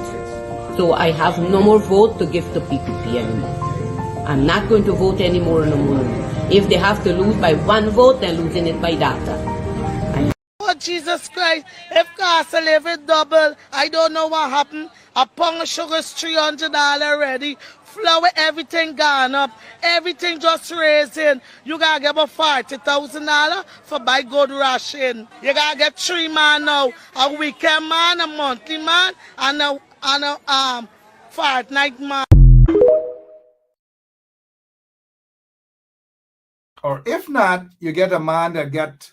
So I have no more vote to give to PPP anymore. I'm not going to vote anymore no more. If they have to lose by one vote, they're losing it by data.
Oh, Jesus Christ, if cost of living double, I don't know what happened. A pound of sugar is $300 already. Flour, everything gone up. Everything just raising. You gotta give a $40,000 for buy good ration. You gotta get 3 man now. A weekend man, a monthly man, and a fortnight man.
Or if not, you get a man that get,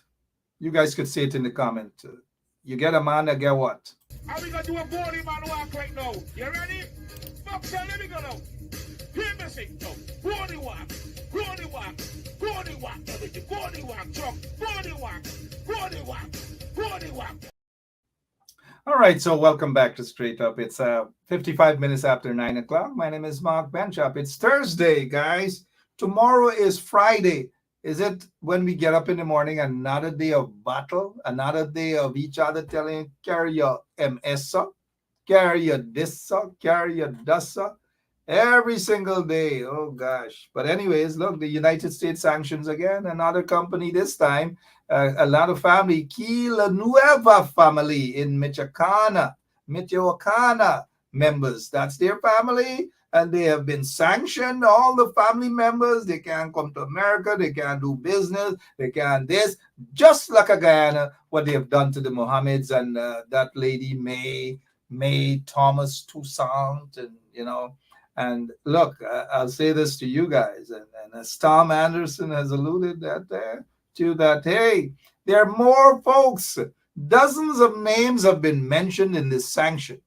you guys could say it in the comment. You get a man that get what?
How we gonna do a body man walk right now? You ready? Fuck, so let me go now. Hear me sing now. Body walk, body walk, body walk, everything. Body walk, truck, body walk, body walk, body walk.
All right, so welcome back to Straight Up. It's 55 minutes after 9 o'clock. My name is Mark Benchop. It's Thursday, guys. Tomorrow is Friday. Is it when we get up in the morning, another day of battle, another day of each other telling, carry your MS, carry your this, carry your das, every single day. Oh, gosh. But anyways, look, the United States sanctions again, another company this time, a lot of family, Kila Nueva family in Michoacana members. That's their family. And they have been sanctioned, all the family members. They can't come to America. They can't do business. They can't this. Just like a Guyana, what they have done to the Mohammeds and that lady, May Thomas Toussaint. And, you know, and look, I'll say this to you guys. And as Tom Anderson has alluded to that, hey, there are more folks. Dozens of names have been mentioned in this sanction.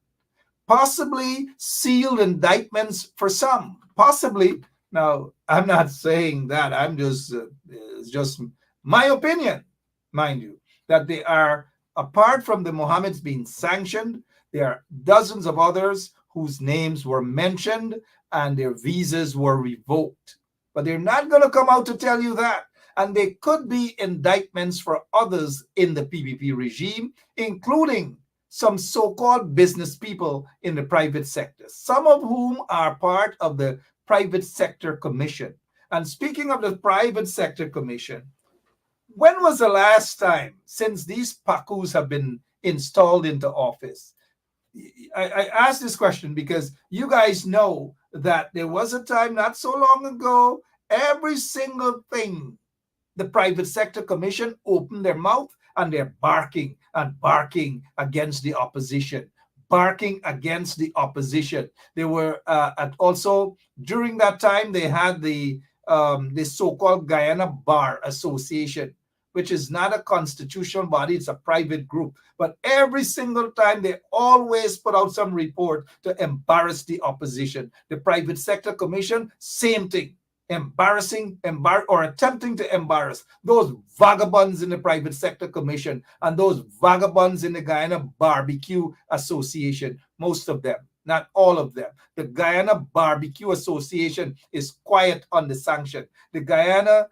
Possibly sealed indictments for some. Possibly. Now, I'm not saying that. I'm just, it's just my opinion, mind you, that they are, apart from the Mohammeds being sanctioned, there are dozens of others whose names were mentioned and their visas were revoked. But they're not going to come out to tell you that. and there could be indictments for others in the PPP regime, including some so-called business people in the private sector, some of whom are part of the Private Sector Commission. And speaking of the Private Sector Commission, when was the last time since these PACUs have been installed into office? I ask this question because you guys know that there was a time not so long ago, every single thing the Private Sector Commission opened their mouth and they're barking and barking against the opposition, barking against the opposition. They were also during that time they had the so-called Guyana Bar Association, which is not a constitutional body, it's a private group. But every single time they always put out some report to embarrass the opposition. The Private Sector Commission, same thing. Embarrassing, or attempting to embarrass those vagabonds in the Private Sector Commission and those vagabonds in the Guyana Barbecue Association, most of them, not all of them. The Guyana Barbecue Association is quiet on the sanction. The Guyana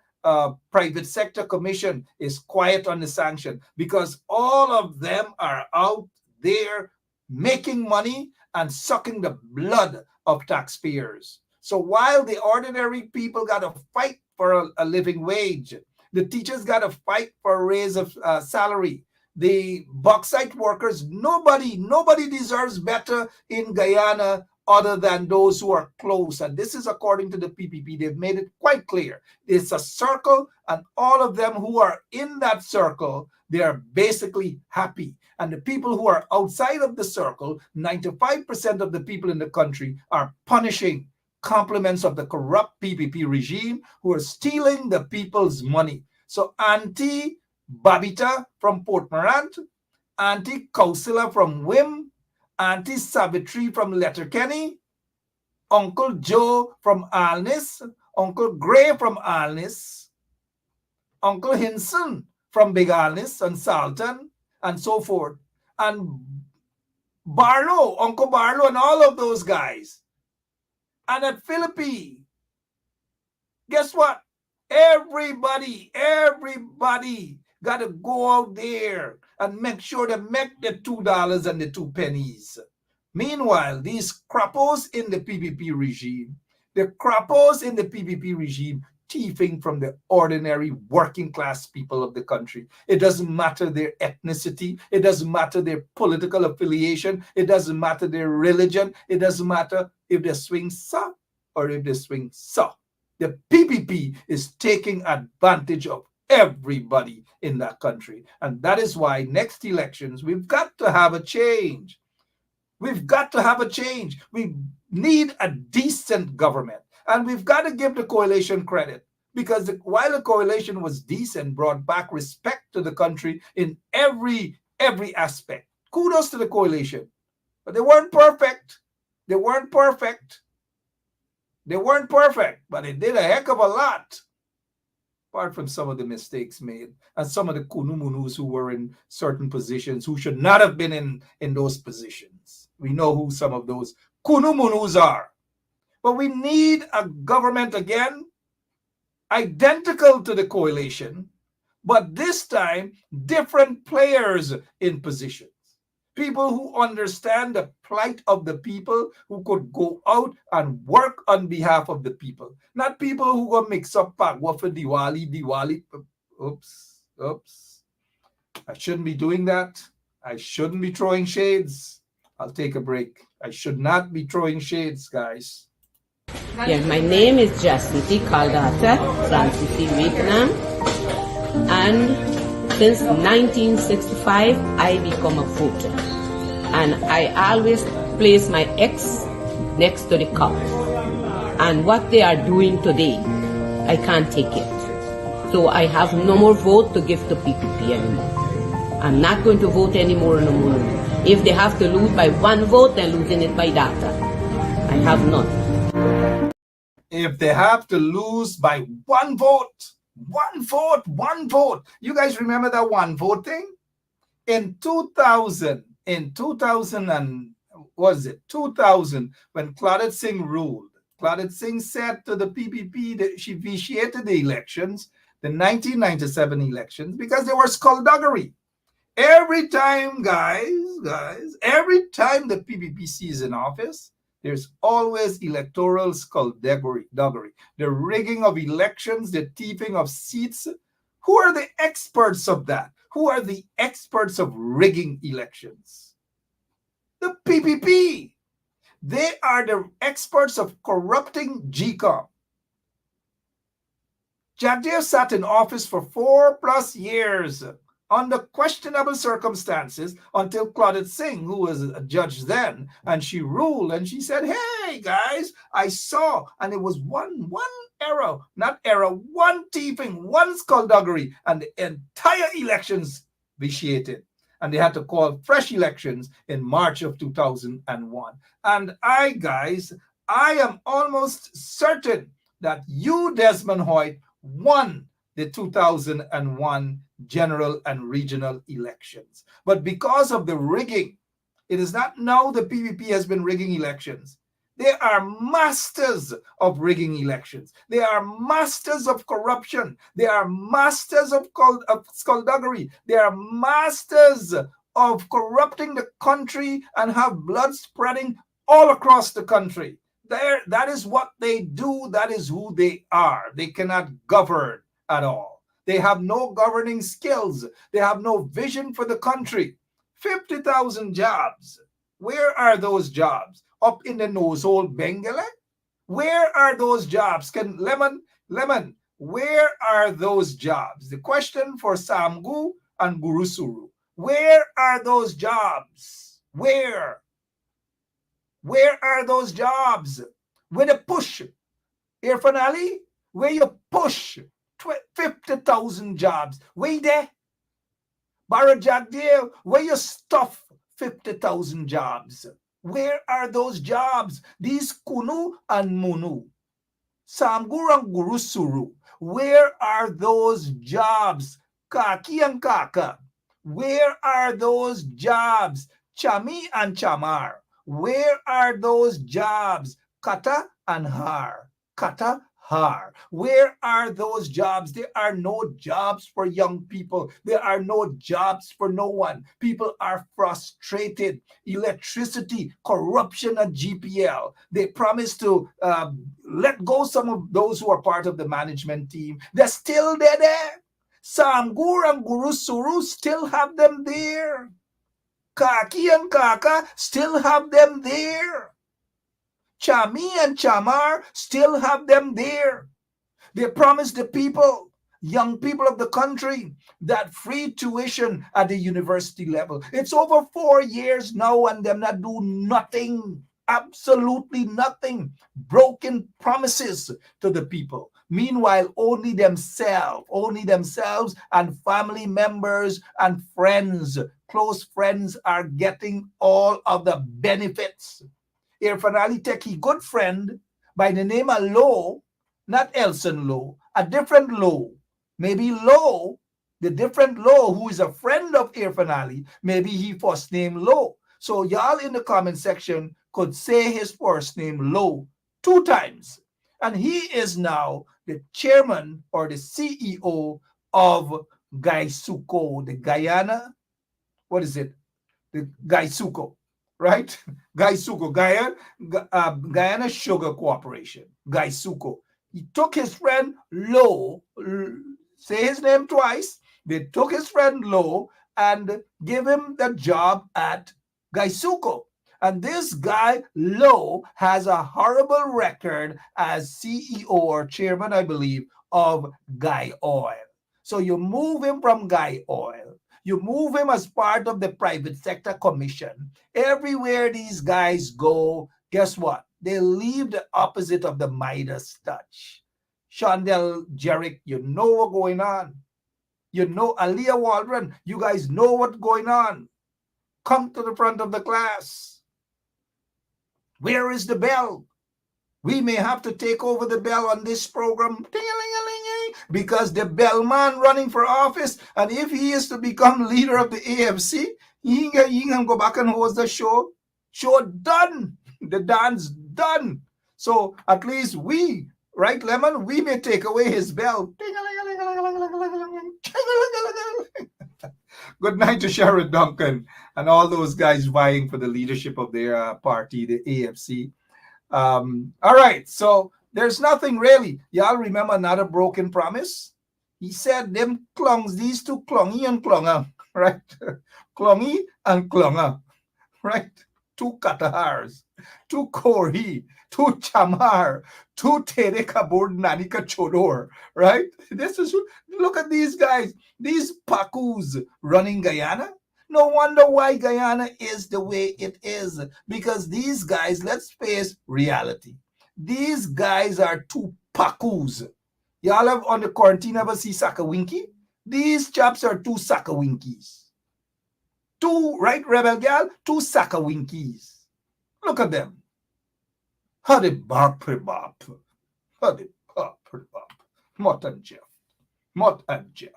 Private Sector Commission is quiet on the sanction because all of them are out there making money and sucking the blood of taxpayers. So while the ordinary people got to fight for a living wage, the teachers got to fight for a raise of salary, the bauxite workers, nobody deserves better in Guyana other than those who are close. And this is according to the PPP. They've made it quite clear. It's a circle, and all of them who are in that circle, they are basically happy. And the people who are outside of the circle, 95% of the people in the country are punishing compliments of the corrupt PPP regime who are stealing the people's money. So Auntie Babita from Port Morant, Auntie Kausila from Wim, Auntie Savitri from Letterkenny, Uncle Joe from Alnis, Uncle Gray from Alnis, Uncle Hinson from Big Alnis and Salton, and so forth. And Barlow, Uncle Barlow and all of those guys. And at Philippi, guess what? Everybody got to go out there and make sure they make the $2 and the 2 pennies. Meanwhile, these crappos in the PPP regime, thieving from the ordinary working class people of the country. It doesn't matter their ethnicity. It doesn't matter their political affiliation. It doesn't matter their religion. It doesn't matter if they swing sa or if they swing sa. The PPP is taking advantage of everybody in that country. And that is why next elections, we've got to have a change. We've got to have a change. We need a decent government. And we've got to give the coalition credit, because while the coalition was decent, brought back respect to the country in every aspect. Kudos to the coalition. But they weren't perfect. They weren't perfect, but they did a heck of a lot. Apart from some of the mistakes made and some of the kunumunus who were in certain positions who should not have been in those positions. We know who some of those kunumunus are. But we need a government again, identical to the coalition, but this time different players in positions. People who understand the plight of the people, who could go out and work on behalf of the people. Not people who go mix up Pagwa for Diwali. Oops. I shouldn't be doing that. I shouldn't be throwing shades. I'll take a break. I should not be throwing shades, guys.
Yeah, my name is Jacinti Caldata Francis Vietnam, and since 1965 I become a voter, and I always place my X next to the cup. And what they are doing today, I can't take it. So I have no more vote to give to PPP anymore. I'm not going to vote anymore no more. If they have to lose by 1 vote, they're losing it by data. I have none.
If they have to lose by 1 vote, 1 vote. You guys remember that 1 vote thing? In 2000, when Claudette Singh ruled, Claudette Singh said to the PPP that she vitiated the elections. the 1997 elections because they were skullduggery. Every time, guys, every time the PPPC is in office, there's always electoral skullduggery, the rigging of elections, the thieving of seats. Who are the experts of that? Who are the experts of rigging elections? The PPP. They are the experts of corrupting GCOM. Jagdev sat in office for 4+ years under questionable circumstances until Claudette Singh, who was a judge then, and she ruled and she said, hey guys, I saw, and it was one error, one thieving, one skullduggery, and the entire elections vitiated. And they had to call fresh elections in March of 2001. And I am almost certain that you, Desmond Hoyt, won the 2001 general and regional elections. But because of the rigging, it is not now the PPP has been rigging elections. They are masters of rigging elections. They are masters of corruption. They are masters of skullduggery. They are masters of corrupting the country and have blood spreading all across the country. That is what they do. That is who they are. They cannot govern at all. They have no governing skills. They have no vision for the country. 50,000 jobs. Where are those jobs? Up in the nosehole Bengale? Where are those jobs? Can Lemon, where are those jobs? The question for Samgu and Gurusuru. Where are those jobs? Where are those jobs? Where the push? Irfan Ali, where you push 50,000 jobs? Where there? Bara Jagdev, where you stuff 50,000 jobs? Where are those jobs? These Kunu and Munu, Samgur and Gurusuru, where are those jobs? Kaki and Kaka, where are those jobs? Chami and Chamar, where are those jobs? Kata and Har, Kata, Har, where are those jobs? There are no jobs for young people. There are no jobs for no one. People are frustrated. Electricity, corruption at GPL. They promised to let go some of those who are part of the management team. They're still there. Samgur and Gurusuru still have them there. Kaki and Kaka still have them there. Chami and Chamar still have them there. They promised the people, young people of the country, that free tuition at the university level. It's over 4 years now and them not do nothing, absolutely nothing. Broken promises to the people. Meanwhile, only themselves and family members and friends, close friends are getting all of the benefits. Irfan Ali Teki, good friend by the name of Low, not Elson Low, a different Low. Maybe Low, the different Low who is a friend of Irfan Ali, maybe he first name Low. So y'all in the comment section could say his first name Low 2 times. And he is now the chairman or the CEO of Gaisuco, the Guyana, what is it? The Gaisuco. Right? Gaisuco, Guyana Sugar Corporation, Gaisuco. He took his friend Low, say his name twice. They took his friend Low and gave him the job at Gaisuco. And this guy, Low, has a horrible record as CEO or chairman, I believe, of Guy Oil. So you move him from Guy Oil. You move him as part of the private sector commission. Everywhere these guys go, guess what? They leave the opposite of the Midas touch. Shondell Jerrick, you know what's going on. You know Aliyah Waldron, you guys know what's going on. Come to the front of the class. Where is the bell? We may have to take over the bell on this program because the bellman running for office, and if he is to become leader of the AFC, he can go back and host the show. Show done. The dance done. So at least we right, Lemon? We may take away his bell. Good night to Sharon Duncan and all those guys vying for the leadership of their party, the AFC. All right, so there's nothing really. Y'all remember another broken promise? He said them clungs, these two clungy and clunger, right? Clungy and clunger, right? Two Katahars, two Kori, two Chamar, two Tere Kabur Nanika Chodor, right? This is, look at these guys, these Pakus running Guyana. No wonder why Guyana is the way it is, because these guys, let's face reality. These guys are two Pakus. Y'all have on the quarantine ever see Sakawinki? These chaps are two Sakawinkies. Two, right, Rebel Gal? Two Sakawinkies. Look at them. How they bop, bop. How they bop, bop. Mott and Jeff. Mott and Jeff.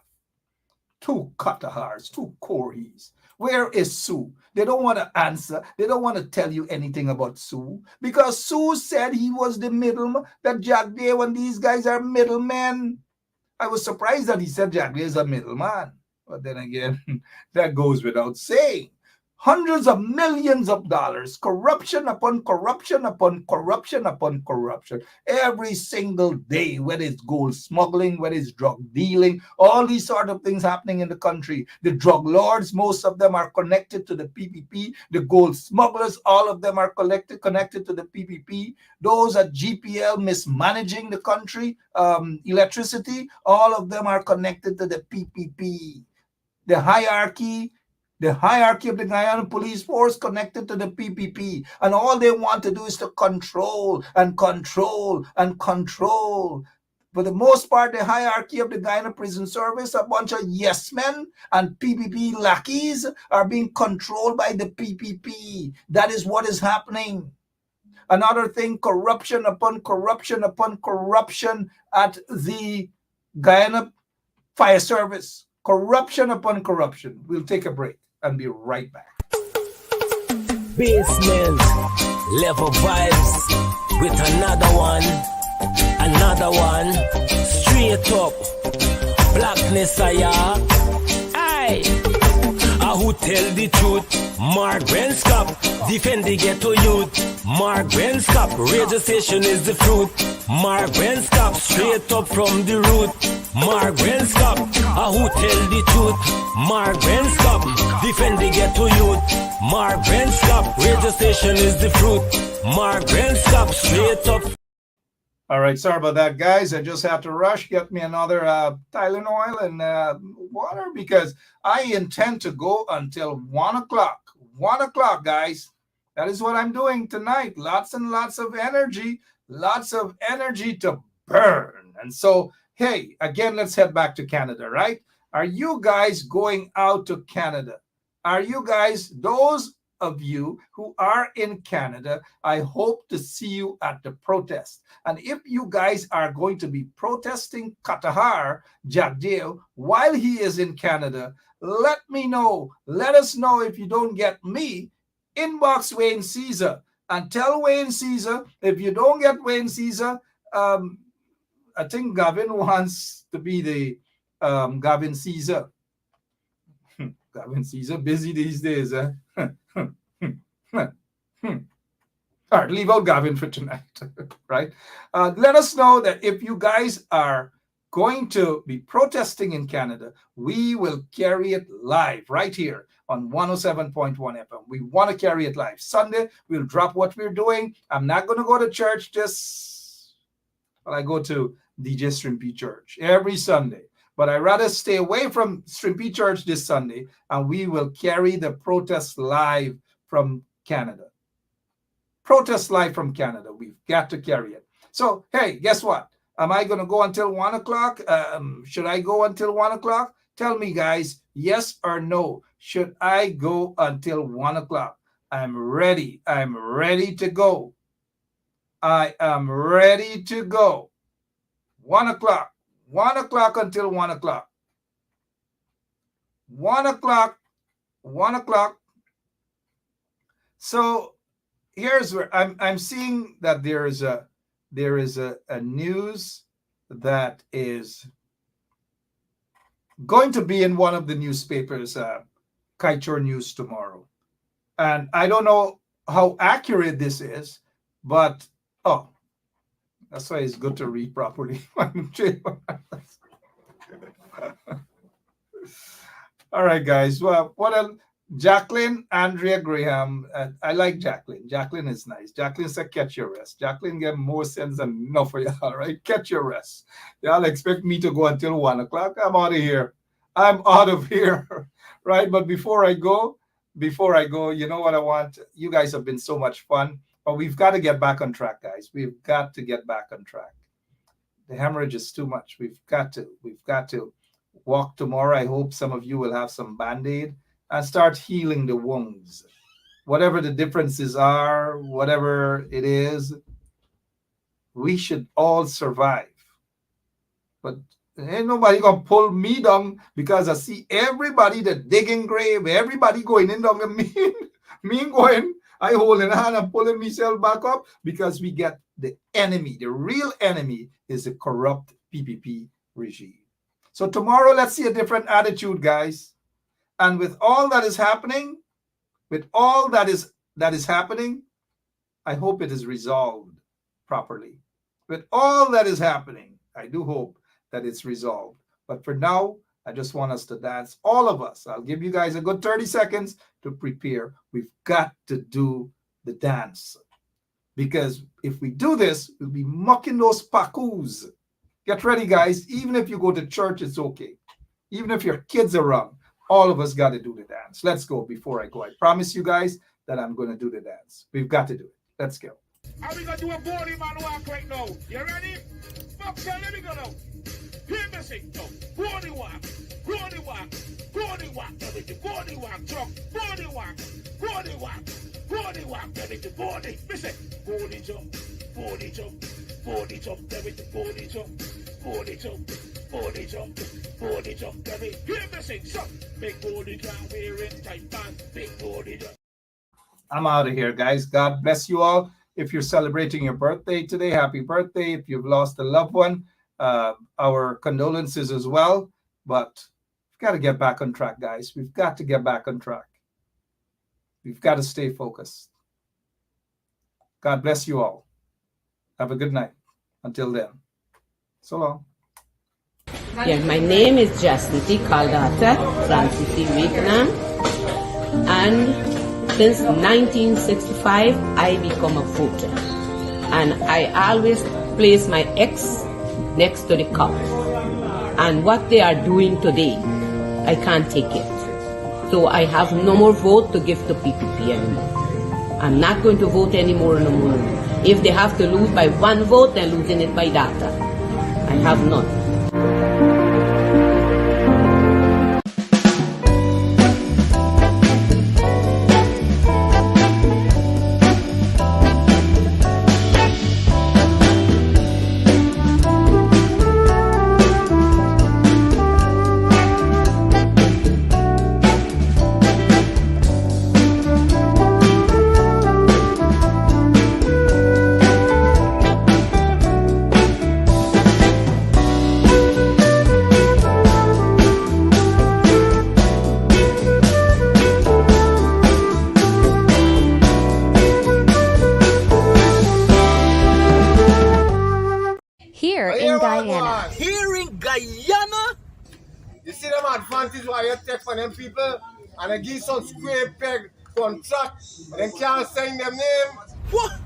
Two Katahars, two Koris. Where is Sue? They don't want to answer. They don't want to tell you anything about Sue, because Sue said he was the middleman, that Jack Day and these guys are middlemen. I was surprised that he said Jack Day is a middleman. But then again, that goes without saying. Hundreds of millions of dollars, corruption upon corruption upon corruption upon corruption, every single day, whether it's gold smuggling, whether it's drug dealing, all these sort of things happening in the country. The drug lords, most of them are connected to the PPP. The gold smugglers, all of them are connected to the PPP. Those at GPL mismanaging the country, electricity, all of them are connected to the PPP. The hierarchy of the Guyana police force connected to the PPP. And all they want to do is to control and control and control. For the most part, the hierarchy of the Guyana prison service, a bunch of yes men and PPP lackeys, are being controlled by the PPP. That is what is happening. Another thing, corruption upon corruption upon corruption at the Guyana Fire Service. Corruption upon corruption. We'll take a break and be right back.
Basement level vibes with another one. Straight up blackness, aye. Who tell the truth? Mark Benskop, defend the ghetto youth. Mark Benskop, radio station is the fruit. Mark Benskop, straight up from the root. Mark Benskop, who tell the truth? Mark Benskop, defend the ghetto youth. Mark Benskop, radio station is the fruit. Mark Benskop, straight up.
All right, sorry about that, guys. I just have to rush, get me another Tylenol and water, because I intend to go until 1 o'clock. 1 o'clock, guys. That is what I'm doing tonight. Lots and lots of energy to burn. And so, hey, again, let's head back to Canada, right? Are you guys going out to Canada? Are you guys, those of you who are in Canada, I hope to see you at the protest. And if you guys are going to be protesting Katahar Jagdeo while he is in Canada, let me know. Let us know. If you don't get me, inbox Wayne Caesar and tell Wayne Caesar, if you don't get Wayne Caesar, I think Gavin wants to be the Gavin Caesar. Gavin Caesar busy these days, eh? All right, leave out Gavin for tonight, right? Let us know that if you guys are going to be protesting in Canada, we will carry it live right here on 107.1 FM. We want to carry it live. Sunday, we'll drop what we're doing. I'm not going to go to church I go to DJ Strimpy Church every Sunday. But I'd rather stay away from Strimpy Church this Sunday, and we will carry the protest live from Canada. Protest live from Canada. We've got to carry it. So, hey, guess what? Am I going to go until 1 o'clock? Should I go until 1 o'clock? Tell me, guys, yes or no. Should I go until 1 o'clock? I'm ready. I'm ready to go. I am ready to go. 1 o'clock. 1 o'clock until 1 o'clock. 1 o'clock. 1 o'clock. So here's where I'm seeing that there is a there is a news that is going to be in one of the newspapers, Kaichor News tomorrow. And I don't know how accurate this is, but that's why it's good to read properly. All right, guys. Well, what else? Jacqueline Andrea Graham. I like Jacqueline. Jacqueline is nice. Jacqueline said, catch your rest. Jacqueline get more sense than enough for y'all, right? Catch your rest. Y'all expect me to go until 1 o'clock. I'm out of here. I'm out of here, right? But before I go, you know what I want? You guys have been so much fun, but we've got to get back on track, guys. We've got to get back on track. The hemorrhage is too much. We've got to walk tomorrow. I hope some of you will have some Band-Aid and start healing the wounds. Whatever the differences are, whatever it is, we should all survive. But ain't nobody gonna pull me down because I see everybody that digging grave, everybody going in down, me going, I holding hand and pulling myself back up because we get the enemy. The real enemy is the corrupt PPP regime. So tomorrow, let's see a different attitude, guys. And with all that is happening, I hope it is resolved properly. With all that is happening, I do hope that it's resolved. But for now, I just want us to dance. All of us. I'll give you guys a good 30 seconds to prepare. We've got to do the dance. Because if we do this, we'll be mucking those pakus. Get ready, guys. Even if you go to church, it's okay. Even if your kids are around, all of us got to do the dance. Let's go before I go. I promise you guys that I'm going to do the dance. We've got to do it. Let's go.
How we going to do a body man walk right now? You ready? Fuck, so let me go now. Hear me sing now. Body walk. Body walk. Body walk. Body walk. Truck. Body walk. Body walk. Body walk. Body. Listen. Body jump. Body jump. Body jump. Body jump. Body jump. Body jump. Body jump. Hear me sing. So big body jump. Wearing tight pants. Big body jump.
I'm out of here, guys. God bless you all. If you're celebrating your birthday today, happy birthday. If you've lost a loved one, our condolences as well. But we've got to get back on track, guys. We've got to get back on track. We've got to stay focused. God bless you all. Have a good night. Until then. So long.
Yeah, my name is Jasnity Kaldata Francis Vietnam, and since 1965, I become a voter, and I always place my X next to the cup. And what they are doing today, I can't take it. So I have no more vote to give to PPP anymore. I'm not going to vote anymore no more. If they have to lose by 1 vote, they're losing it by data. I have none.
Here in Guyana.
Here in Guyana? You see them advantage why you take for them people and they give some square peg contract and they can't sign them name? What?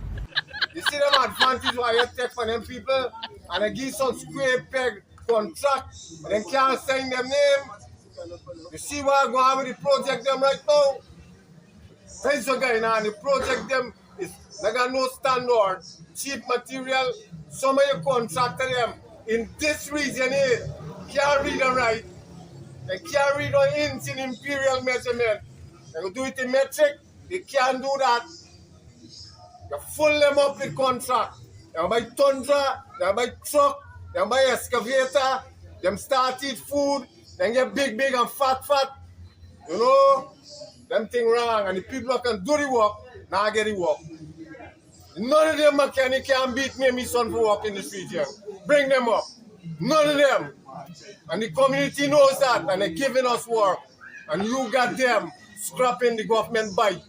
You see them advantage why you take for them people and they give some square peg contract and they can't sign them name? You see what's going on with the project them right now? Thanks for going on. The project them is they got no standard, cheap material. Some of you contracted them in this region here can't read and write. They can't read or inch in imperial measurement. They will do it in metric. They can't do that. You full them up with contract. They buy tundra, they buy truck, they buy excavator, them start eat food, then get big and fat. You know, them thing wrong. And the people who can do the work, now get the work. None of them mechanic can beat me and my son for walk in the street here. Bring them up. None of them. And the community knows that, and they're giving us work. And you got them scrapping the government bike,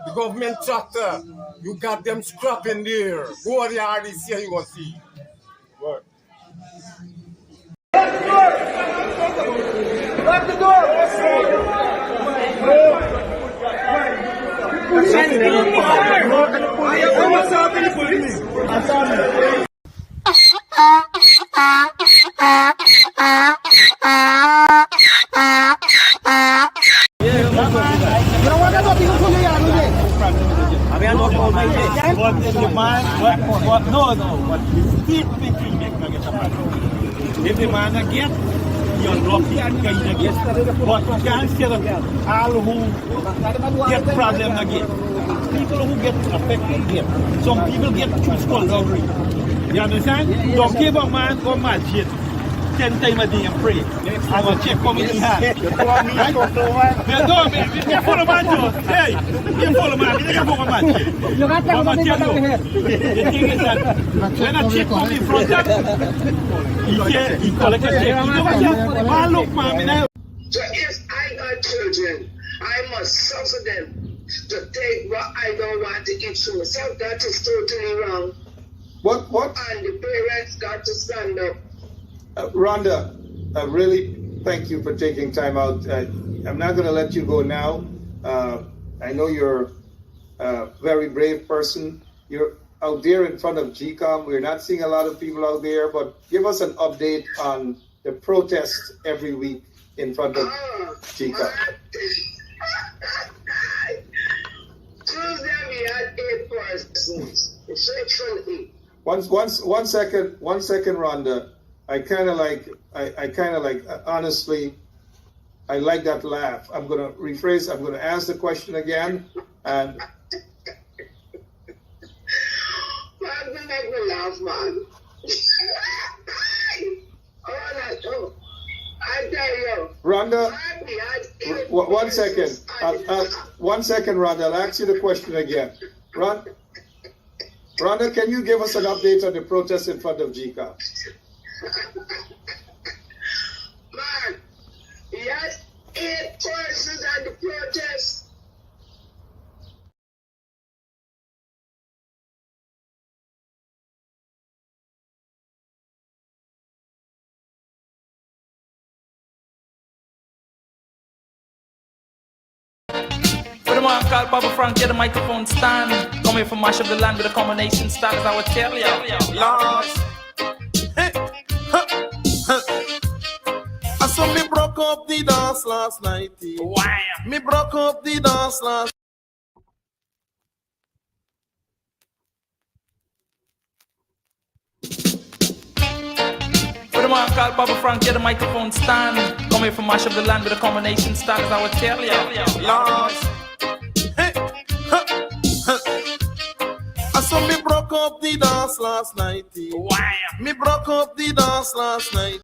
the government tractor. You got them scrapping there. Go to the RDC and you going to see. What?
Lock the door!
If the man again, you're lucky and kind again. But you can't say that all who get problem again. People who get affected again. Some people get too skullduggery. You understand? Don't give a man go mad shit 10 times a day and pray. I'm going to check how many hands. You follow man, Joe. Hey, you follow man. You follow man. I'm going to tell you. The thing is that when I check come in front of him, he collect a check. You know what I'm look, man.
So if I got children, I must suffer them to take what I don't want to eat for myself. That is totally wrong.
What?
And the parents got to stand up.
Rhonda, really thank you for taking time out. I'm not going to let you go now. I know you're a very brave person. You're out there in front of GCOM. We're not seeing a lot of people out there, but give us an update on the protest every week in front of GCOM.
Tuesday we had 8 persons. Essentially.
One second, Rhonda. I kind of like, honestly, I like that laugh. I'm going to rephrase, I'm going to ask the question again. And
Man, don't make me laugh, man. I tell you.
Rhonda, one second. One second, Rhonda. I'll ask you the question again. Rhonda, can you give us an update on the protest in front of GCOM?
Man, he had 8 persons at the protest.
For the man called Baba Frank, get the microphone stand. Come here for mash up the land with a combination style, as I would tell you.
Last. I saw me broke up the dance last night.
Wow.
Me broke up the dance last.
For the man called Baba Frank, get the microphone stand. Come here for mash up the land with a combination style, as I would tell you.
Last. I saw me broke up the dance last night.
Wow.
Me broke up the dance last night.